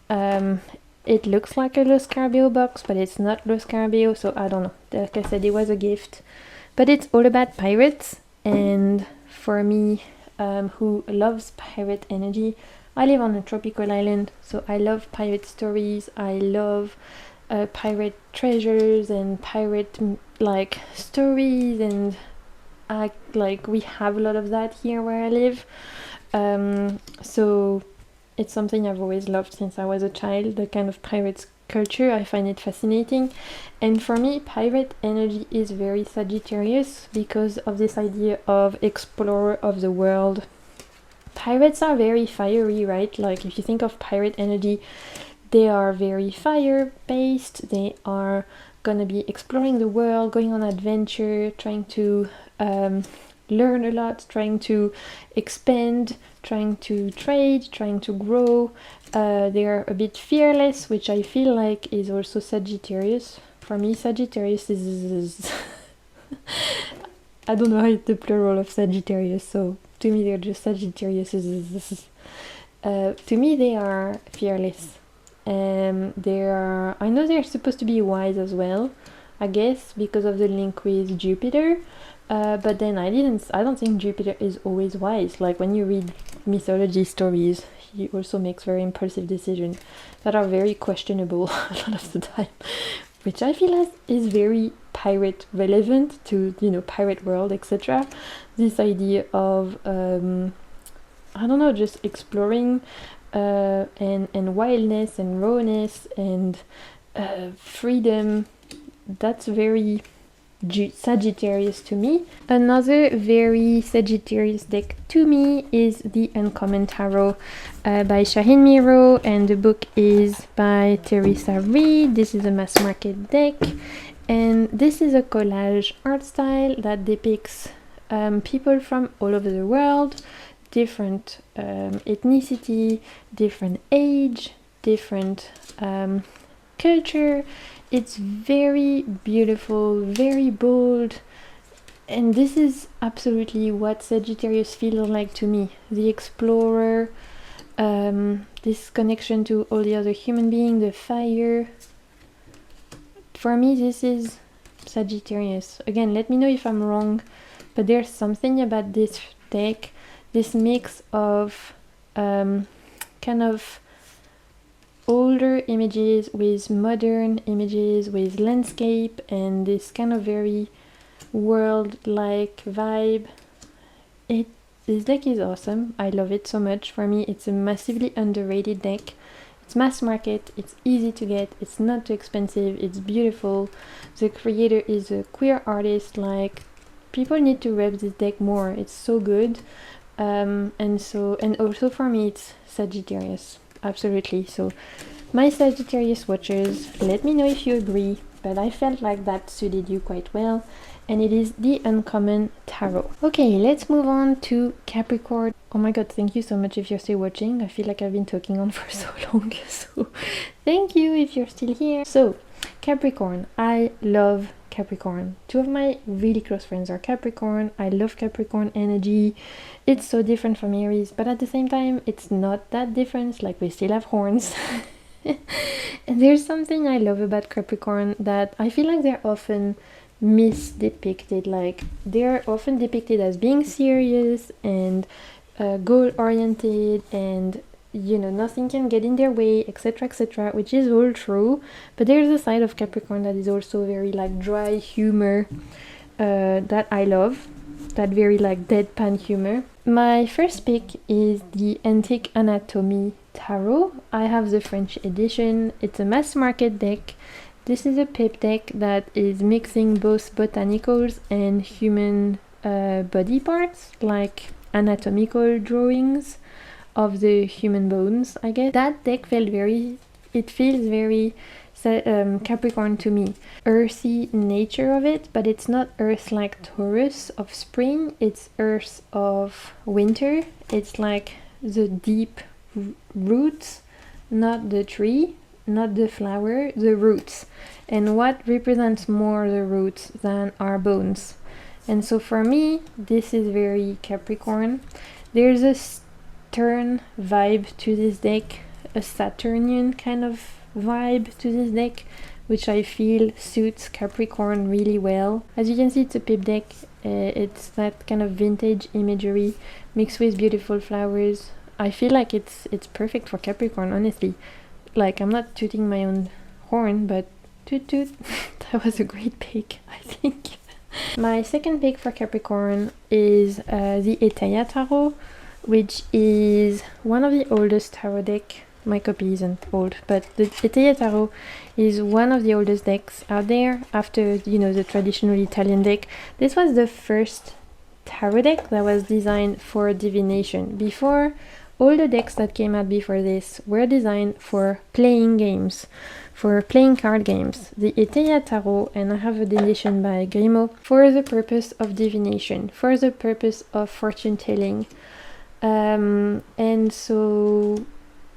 It looks like a Lo Scarabeo box, but it's not Lo Scarabeo, so I don't know. Like I said, it was a gift. But it's all about pirates, and for me, who loves pirate energy, I live on a tropical island, so I love pirate stories, I love pirate treasures and pirate like stories, and we have a lot of that here where I live. So it's something I've always loved since I was a child, the kind of pirates culture. I find it fascinating, and for me pirate energy is very Sagittarius because of this idea of explorer of the world. Pirates are very fiery, right? Like if you think of pirate energy, they are very fire based. They are gonna be exploring the world, going on adventure, trying to learn a lot, trying to expand, trying to trade, trying to grow. They are a bit fearless, which I feel like is also Sagittarius. For me, Sagittarius is I don't know how it's the plural of Sagittarius, so to me they're just Sagittarius. To me they are fearless. I know they're supposed to be wise as well, I guess, because of the link with Jupiter. But then I don't think Jupiter is always wise. Like when you read mythology stories, he also makes very impulsive decisions that are very questionable a lot of the time, which I feel is very pirate relevant to, you know, pirate world, etc. This idea of I don't know, just exploring and wildness and rawness and freedom. That's very Sagittarius to me. Another very Sagittarius deck to me is the Uncommon Tarot by Shaheen Miro, and the book is by Teresa Reed. This is a mass market deck, and this is a collage art style that depicts people from all over the world, different ethnicity, different age, different culture. It's very beautiful, very bold, and this is absolutely what Sagittarius feels like to me. The explorer, this connection to all the other human beings, the fire. For me, this is Sagittarius. Again, let me know if I'm wrong, but there's something about this deck, this mix of kind of older images with modern images with landscape, and this kind of very world-like vibe. This deck is awesome. I love it so much. For me, it's a massively underrated deck. It's mass market, it's easy to get, it's not too expensive, it's beautiful. The creator is a queer artist. Like, people need to rep this deck more. It's so good. And also for me, it's Sagittarius. Absolutely. So my Sagittarius watchers, let me know if you agree, but I felt like that suited you quite well, and it is the Uncommon Tarot. Okay, let's move on to Capricorn. Oh my god, thank you so much if you're still watching. I feel like I've been talking on for so long, so thank you if you're still here. So Capricorn, I love Capricorn. Two of my really close friends are Capricorn. I love Capricorn energy. It's so different from Aries, but at the same time it's not that different. Like, we still have horns. And there's something I love about Capricorn that I feel like they're often misdepicted. Like, they're often depicted as being serious and goal oriented, and you know, nothing can get in their way, etc, etc, which is all true, but there's a side of Capricorn that is also very like dry humor that I love, that very like deadpan humor. My first pick is the Antique Anatomy Tarot. I have the French edition. It's a mass market deck. This is a pip deck that is mixing both botanicals and human body parts, like anatomical drawings of the human bones, I guess. That deck feels very Capricorn to me. Earthy nature of it, but it's not earth like Taurus of spring, it's earth of winter. It's like the deep roots, not the tree, not the flower, the roots. And what represents more the roots than our bones? And so for me, this is very Capricorn. There's a stern vibe to this deck, a Saturnian kind of vibe to this deck, which I feel suits Capricorn really well. As you can see, it's a pip deck. It's that kind of vintage imagery mixed with beautiful flowers. I feel like it's perfect for Capricorn, honestly. Like, I'm not tooting my own horn, but toot toot. That was a great pick, I think. My second pick for Capricorn is the Eteia Tarot, which is one of the oldest tarot deck. My copy isn't old, but the Eteia Tarot is one of the oldest decks out there after, you know, the traditional Italian deck. This was the first tarot deck that was designed for divination. Before, all the decks that came out before this were designed for playing games, for playing card games. The Eteia Tarot, and I have an edition by Grimaud, for the purpose of divination, for the purpose of fortune telling. And so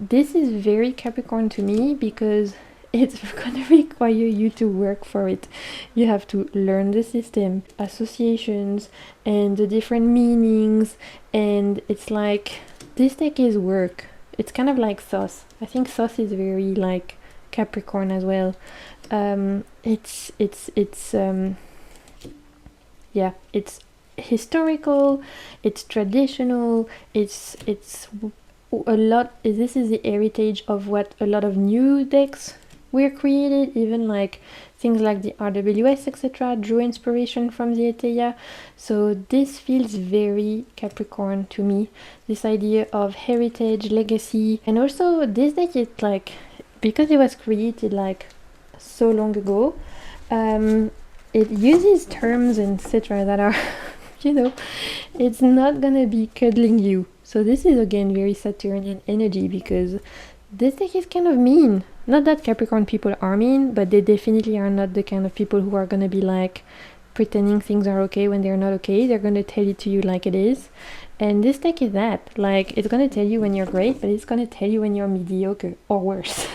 this is very Capricorn to me because it's going to require you to work for it. You have to learn the system, associations, and the different meanings. And it's like, this deck is work. It's kind of like sauce. I think sauce is very like Capricorn as well. It's historical, it's traditional, it's a lot. This is the heritage of what a lot of new decks were created, even like things like the RWS, etc., drew inspiration from the Eteia. So this feels very Capricorn to me, this idea of heritage, legacy. And also this deck is like, because it was created like so long ago, it uses terms, etc., that are you know, it's not gonna be cuddling you. So this is again very Saturnian energy, because this deck is kind of mean. Not that Capricorn people are mean, but they definitely are not the kind of people who are gonna be like pretending things are okay when they're not okay. They're gonna tell it to you like it is. And this deck is that. Like, it's gonna tell you when you're great, but it's gonna tell you when you're mediocre or worse.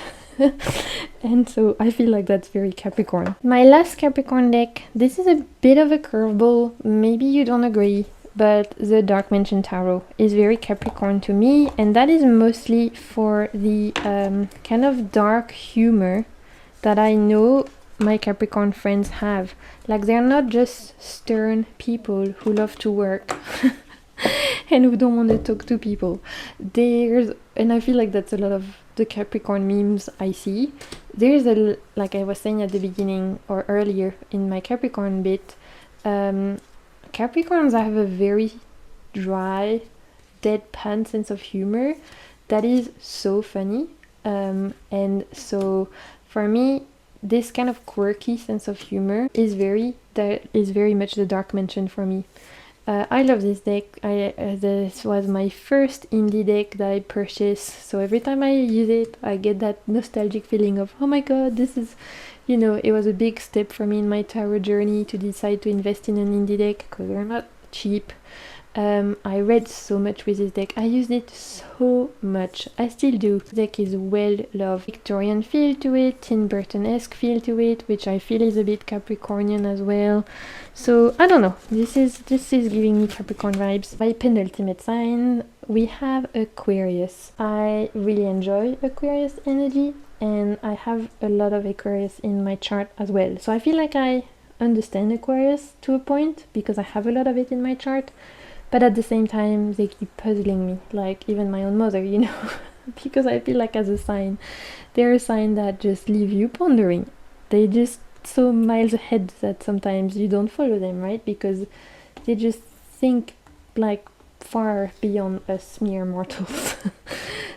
And so I feel like that's very Capricorn. My last Capricorn deck, this is a bit of a curveball, maybe you don't agree, but the Dark Mansion Tarot is very Capricorn to me, and that is mostly for the kind of dark humor that I know my Capricorn friends have. Like, they're not just stern people who love to work and who don't want to talk to people. And I feel like that's a lot of the Capricorn memes I see. There's like I was saying at the beginning or earlier in my Capricorn bit, Capricorns have a very dry, deadpan sense of humor that is so funny. And so for me, this kind of quirky sense of humor is very much the Dark Mansion for me. I love this deck. This was my first indie deck that I purchased, so every time I use it, I get that nostalgic feeling of, oh my god, this is, it was a big step for me in my tarot journey to decide to invest in an indie deck, because they're not cheap. I read so much with this deck. I used it so much. I still do. The deck is well loved. Victorian feel to it, Tim Burton-esque feel to it, which I feel is a bit Capricornian as well. So I don't know. This is giving me Capricorn vibes. My penultimate sign, we have Aquarius. I really enjoy Aquarius energy, and I have a lot of Aquarius in my chart as well. So I feel like I understand Aquarius to a point because I have a lot of it in my chart. But at the same time, they keep puzzling me, like even my own mother, because I feel like as a sign, they're a sign that just leave you pondering. They just so miles ahead that sometimes you don't follow them, right? Because they just think like far beyond us mere mortals.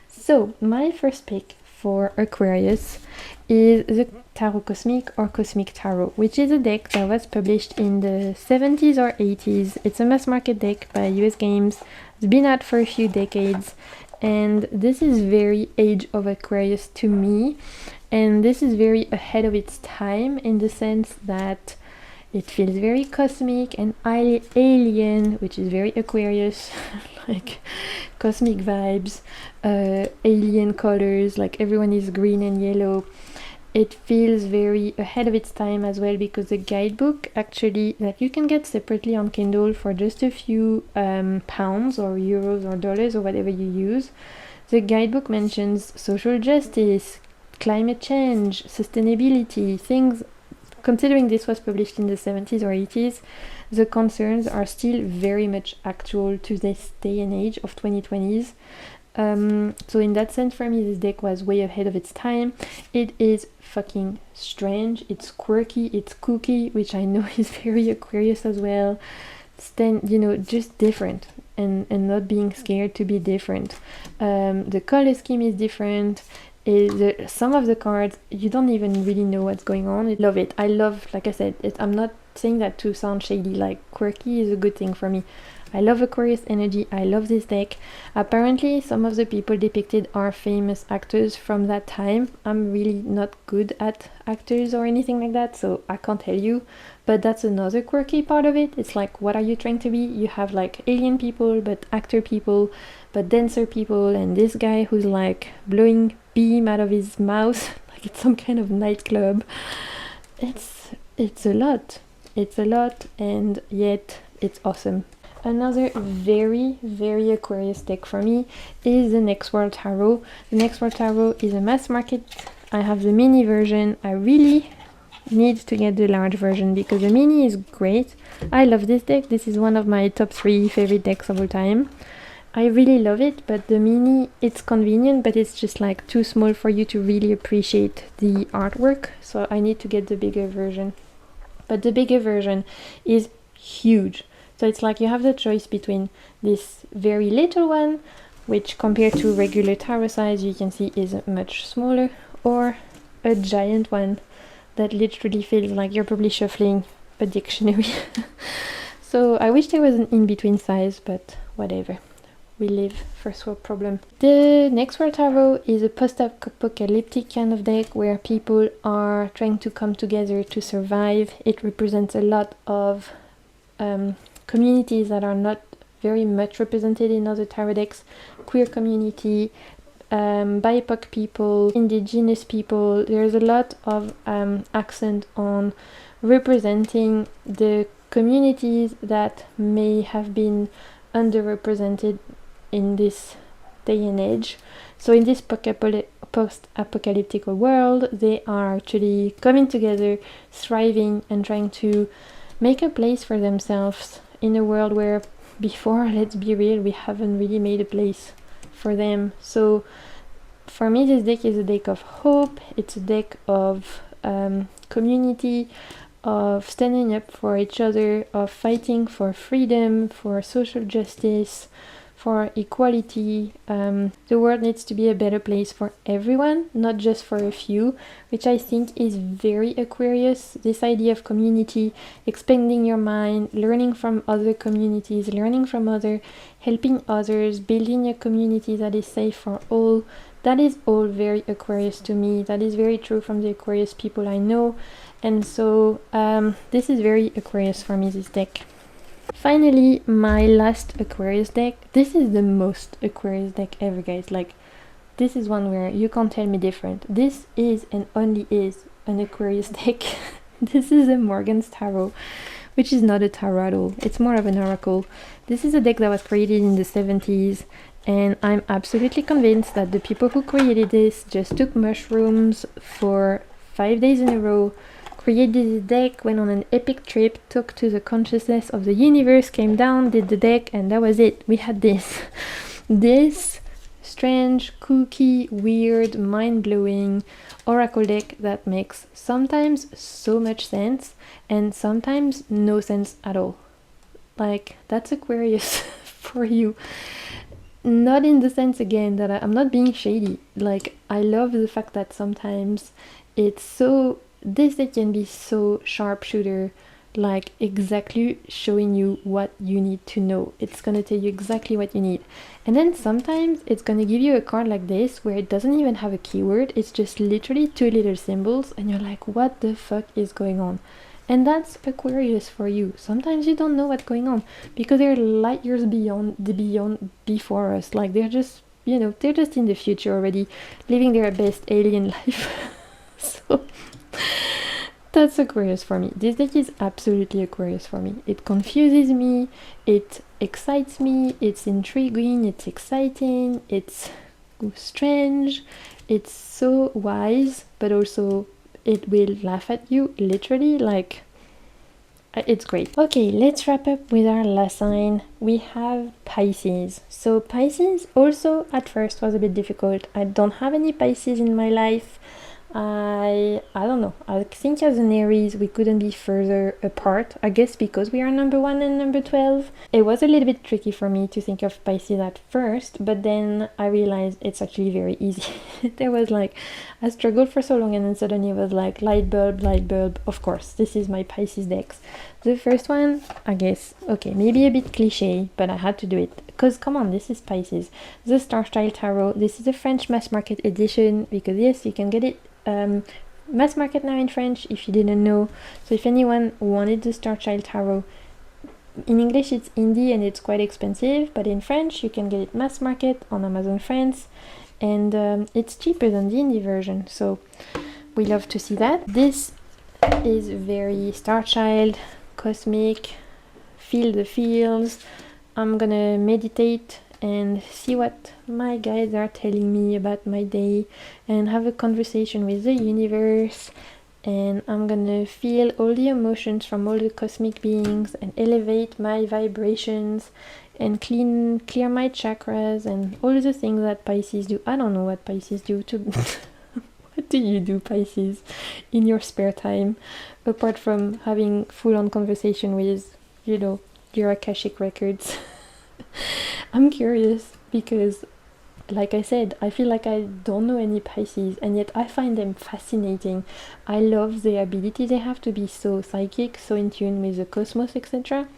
So my first pick for Aquarius is the Tarot Cosmic or Cosmic Tarot, which is a deck that was published in the 70s or 80s. It's a mass market deck by US Games. It's been out for a few decades, and this is very Age of Aquarius to me, and this is very ahead of its time in the sense that it feels very cosmic and alien, which is very Aquarius, like cosmic vibes, alien colors, like everyone is green and yellow. It feels very ahead of its time as well, because the guidebook actually that you can get separately on Kindle for just a few pounds or euros or dollars or whatever you use, the guidebook mentions social justice, climate change, sustainability, things. Considering this was published in the 70s or 80s, the concerns are still very much actual to this day and age of 2020s. So in that sense, for me, this deck was way ahead of its time. It is fucking strange, it's quirky, it's kooky, which I know is very Aquarius as well. Just different and not being scared to be different. The color scheme is different. Some of the cards, you don't even really know what's going on. I love it. I love, like I said, I'm not saying that to sound shady, like quirky is a good thing for me. I love Aquarius energy, I love this deck. Apparently some of the people depicted are famous actors from that time. I'm really not good at actors or anything like that, so I can't tell you, but that's another quirky part of it. It's like, what are you trying to be? You have like alien people, but actor people, but dancer people, and this guy who's like blowing beam out of his mouth like it's some kind of nightclub. It's a lot, and yet it's awesome. Another very, very Aquarius deck for me is the Next World Tarot. The Next World Tarot is a mass market. I have the mini version. I really need to get the large version because the mini is great. I love this deck. This is one of my top 3 favorite decks of all time. I really love it, but the mini, it's convenient, but it's just like too small for you to really appreciate the artwork. So I need to get the bigger version. But the bigger version is huge. So it's like you have the choice between this very little one, which compared to regular tarot size you can see is much smaller, or a giant one that literally feels like you're probably shuffling a dictionary. So I wish there was an in-between size, but whatever. We live, first world problem. The Next World Tarot is a post-apocalyptic kind of deck where people are trying to come together to survive. It represents a lot of communities that are not very much represented in other tarot decks. Queer community, BIPOC people, indigenous people. There's a lot of accent on representing the communities that may have been underrepresented in this day and age. So in this post-apocalyptic world, they are actually coming together, thriving, and trying to make a place for themselves in a world where before, let's be real, we haven't really made a place for them. So for me, this deck is a deck of hope. It's a deck of community, of standing up for each other, of fighting for freedom, for social justice, for equality. The world needs to be a better place for everyone, not just for a few, which I think is very Aquarius. This idea of community, expanding your mind, learning from other communities, learning from others, helping others, building a community that is safe for all. That is all very Aquarius to me. That is very true from the Aquarius people I know. And so this is very Aquarius for me, this deck. Finally, my last Aquarius deck. This is the most Aquarius deck ever, guys. Like, this is one where you can't tell me different. This is and only is an Aquarius deck. This is a Morgan's Tarot, which is not a tarot at all. It's more of an oracle. This is a deck that was created in the 70s, and I'm absolutely convinced that the people who created this just took mushrooms for 5 days in a row, created the deck, went on an epic trip, talked to the consciousness of the universe, came down, did the deck, and that was it. We had this. This strange, kooky, weird, mind-blowing oracle deck that makes sometimes so much sense and sometimes no sense at all. Like, that's Aquarius for you. Not in the sense, again, that I'm not being shady. Like, I love the fact that sometimes it's so... This deck can be so sharpshooter, like exactly showing you what you need to know. It's gonna tell you exactly what you need. And then sometimes it's gonna give you a card like this where it doesn't even have a keyword. It's just literally 2 little symbols and you're like, what the fuck is going on? And that's Aquarius for you. Sometimes you don't know what's going on because they're light years beyond before us. Like, they're just, you know, they're just in the future already, living their best alien life. So that's Aquarius for me. This deck is absolutely Aquarius for me. It confuses me, it excites me, it's intriguing, it's exciting, it's strange, it's so wise, but also it will laugh at you, literally. Like, it's great. Okay, let's wrap up with our last sign. We have Pisces. So Pisces also at first was a bit difficult. I don't have any Pisces in my life. I don't know. I think as an Aries we couldn't be further apart. I guess because we are number 1 and number 12. It was a little bit tricky for me to think of Pisces at first, but then I realized it's actually very easy. There was like, I struggled for so long and then suddenly it was like light bulb, of course. This is my Pisces decks. The first one, I guess, okay, maybe a bit cliche, but I had to do it. Because come on, this is Pisces. The Star Child Tarot. This is a French mass market edition because yes, you can get it mass market now in French if you didn't know. So if anyone wanted the Star Child Tarot, in English it's indie and it's quite expensive, but in French you can get it mass market on Amazon France, and it's cheaper than the indie version, so we love to see that. This is very Star Child, cosmic, feel the feels. I'm gonna meditate and see what my guides are telling me about my day and have a conversation with the universe, and I'm gonna feel all the emotions from all the cosmic beings and elevate my vibrations and clear my chakras and all the things that Pisces do. I don't know what Pisces do to what do you do, Pisces, in your spare time apart from having full-on conversation with, you know, your Akashic records? I'm curious because, like I said, I feel like I don't know any Pisces and yet I find them fascinating. I love the ability they have to be so psychic, so in tune with the cosmos, etc.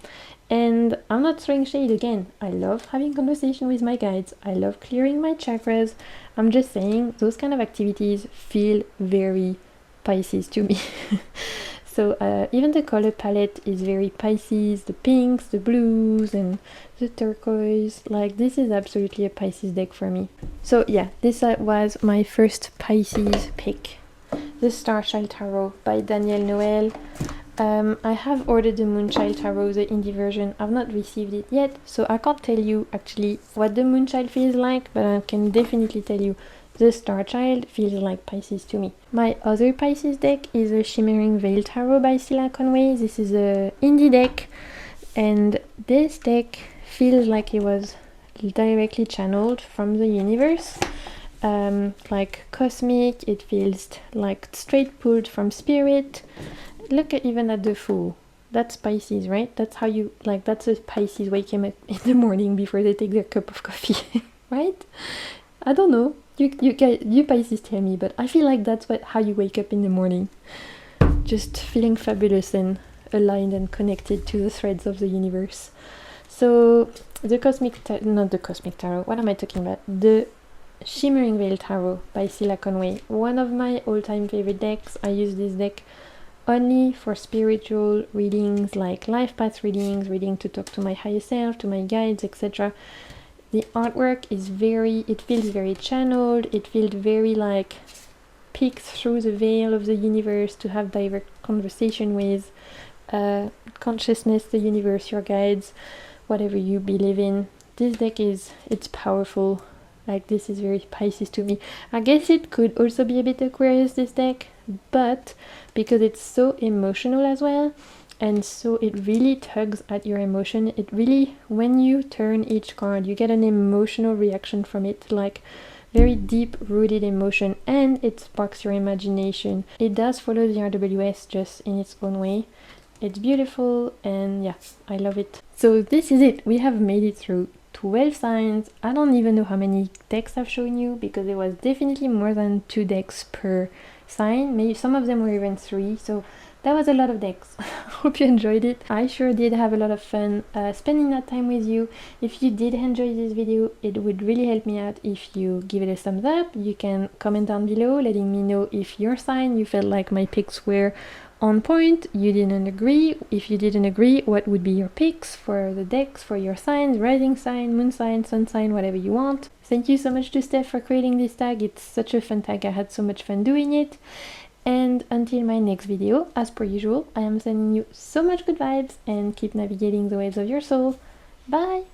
And I'm not throwing shade again. I love having conversation with my guides. I love clearing my chakras. I'm just saying those kind of activities feel very Pisces to me. So even the color palette is very Pisces, the pinks, the blues, and the turquoise. Like, this is absolutely a Pisces deck for me. So yeah, this was my first Pisces pick. The Star Child Tarot by Danielle Noel. I have ordered the Moonchild Tarot, the indie version. I've not received it yet, so I can't tell you actually what the Moonchild feels like, but I can definitely tell you the Star Child feels like Pisces to me. My other Pisces deck is a Shimmering Veil Tarot by Cilla Conway. This is a indie deck, and this deck feels like it was directly channeled from the universe. Like cosmic, it feels like straight pulled from spirit. Look at even at the Fool. That's Pisces, right? That's how you, like, that's a Pisces waking up in the morning before they take their cup of coffee, right? I don't know. You Pisces tell me, but I feel like that's how you wake up in the morning. Just feeling fabulous and aligned and connected to the threads of the universe. So the not the Cosmic Tarot, what am I talking about? The Shimmering Veil Tarot by Cilla Conway. One of my all-time favorite decks. I use this deck only for spiritual readings, like life path readings, reading to talk to my higher self, to my guides, etc. The artwork is it feels very channeled, it feels very like peek through the veil of the universe to have direct conversation with consciousness, the universe, your guides, whatever you believe in. This deck it's powerful. Like, this is very Pisces to me. I guess it could also be a bit Aquarius, this deck, but because it's so emotional as well, and so it really tugs at your emotion. It really, when you turn each card, you get an emotional reaction from it, like very deep rooted emotion, and it sparks your imagination. It does follow the RWS just in its own way. It's beautiful, and yeah, I love it. So this is it. We have made it through 12 signs. I don't even know how many decks I've shown you, because there was definitely more than 2 decks per sign. Maybe some of them were even 3, so that was a lot of decks. Hope you enjoyed it. I sure did have a lot of fun spending that time with you. If you did enjoy this video, it would really help me out if you give it a thumbs up. You can comment down below letting me know if your sign, you felt like my picks were on point, you didn't agree. If you didn't agree, what would be your picks for the decks for your signs, rising sign, moon sign, sun sign, whatever you want. Thank you so much to Steph for creating this tag. It's such a fun tag. I had so much fun doing it. And until my next video, as per usual, I am sending you so much good vibes and keep navigating the waves of your soul. Bye!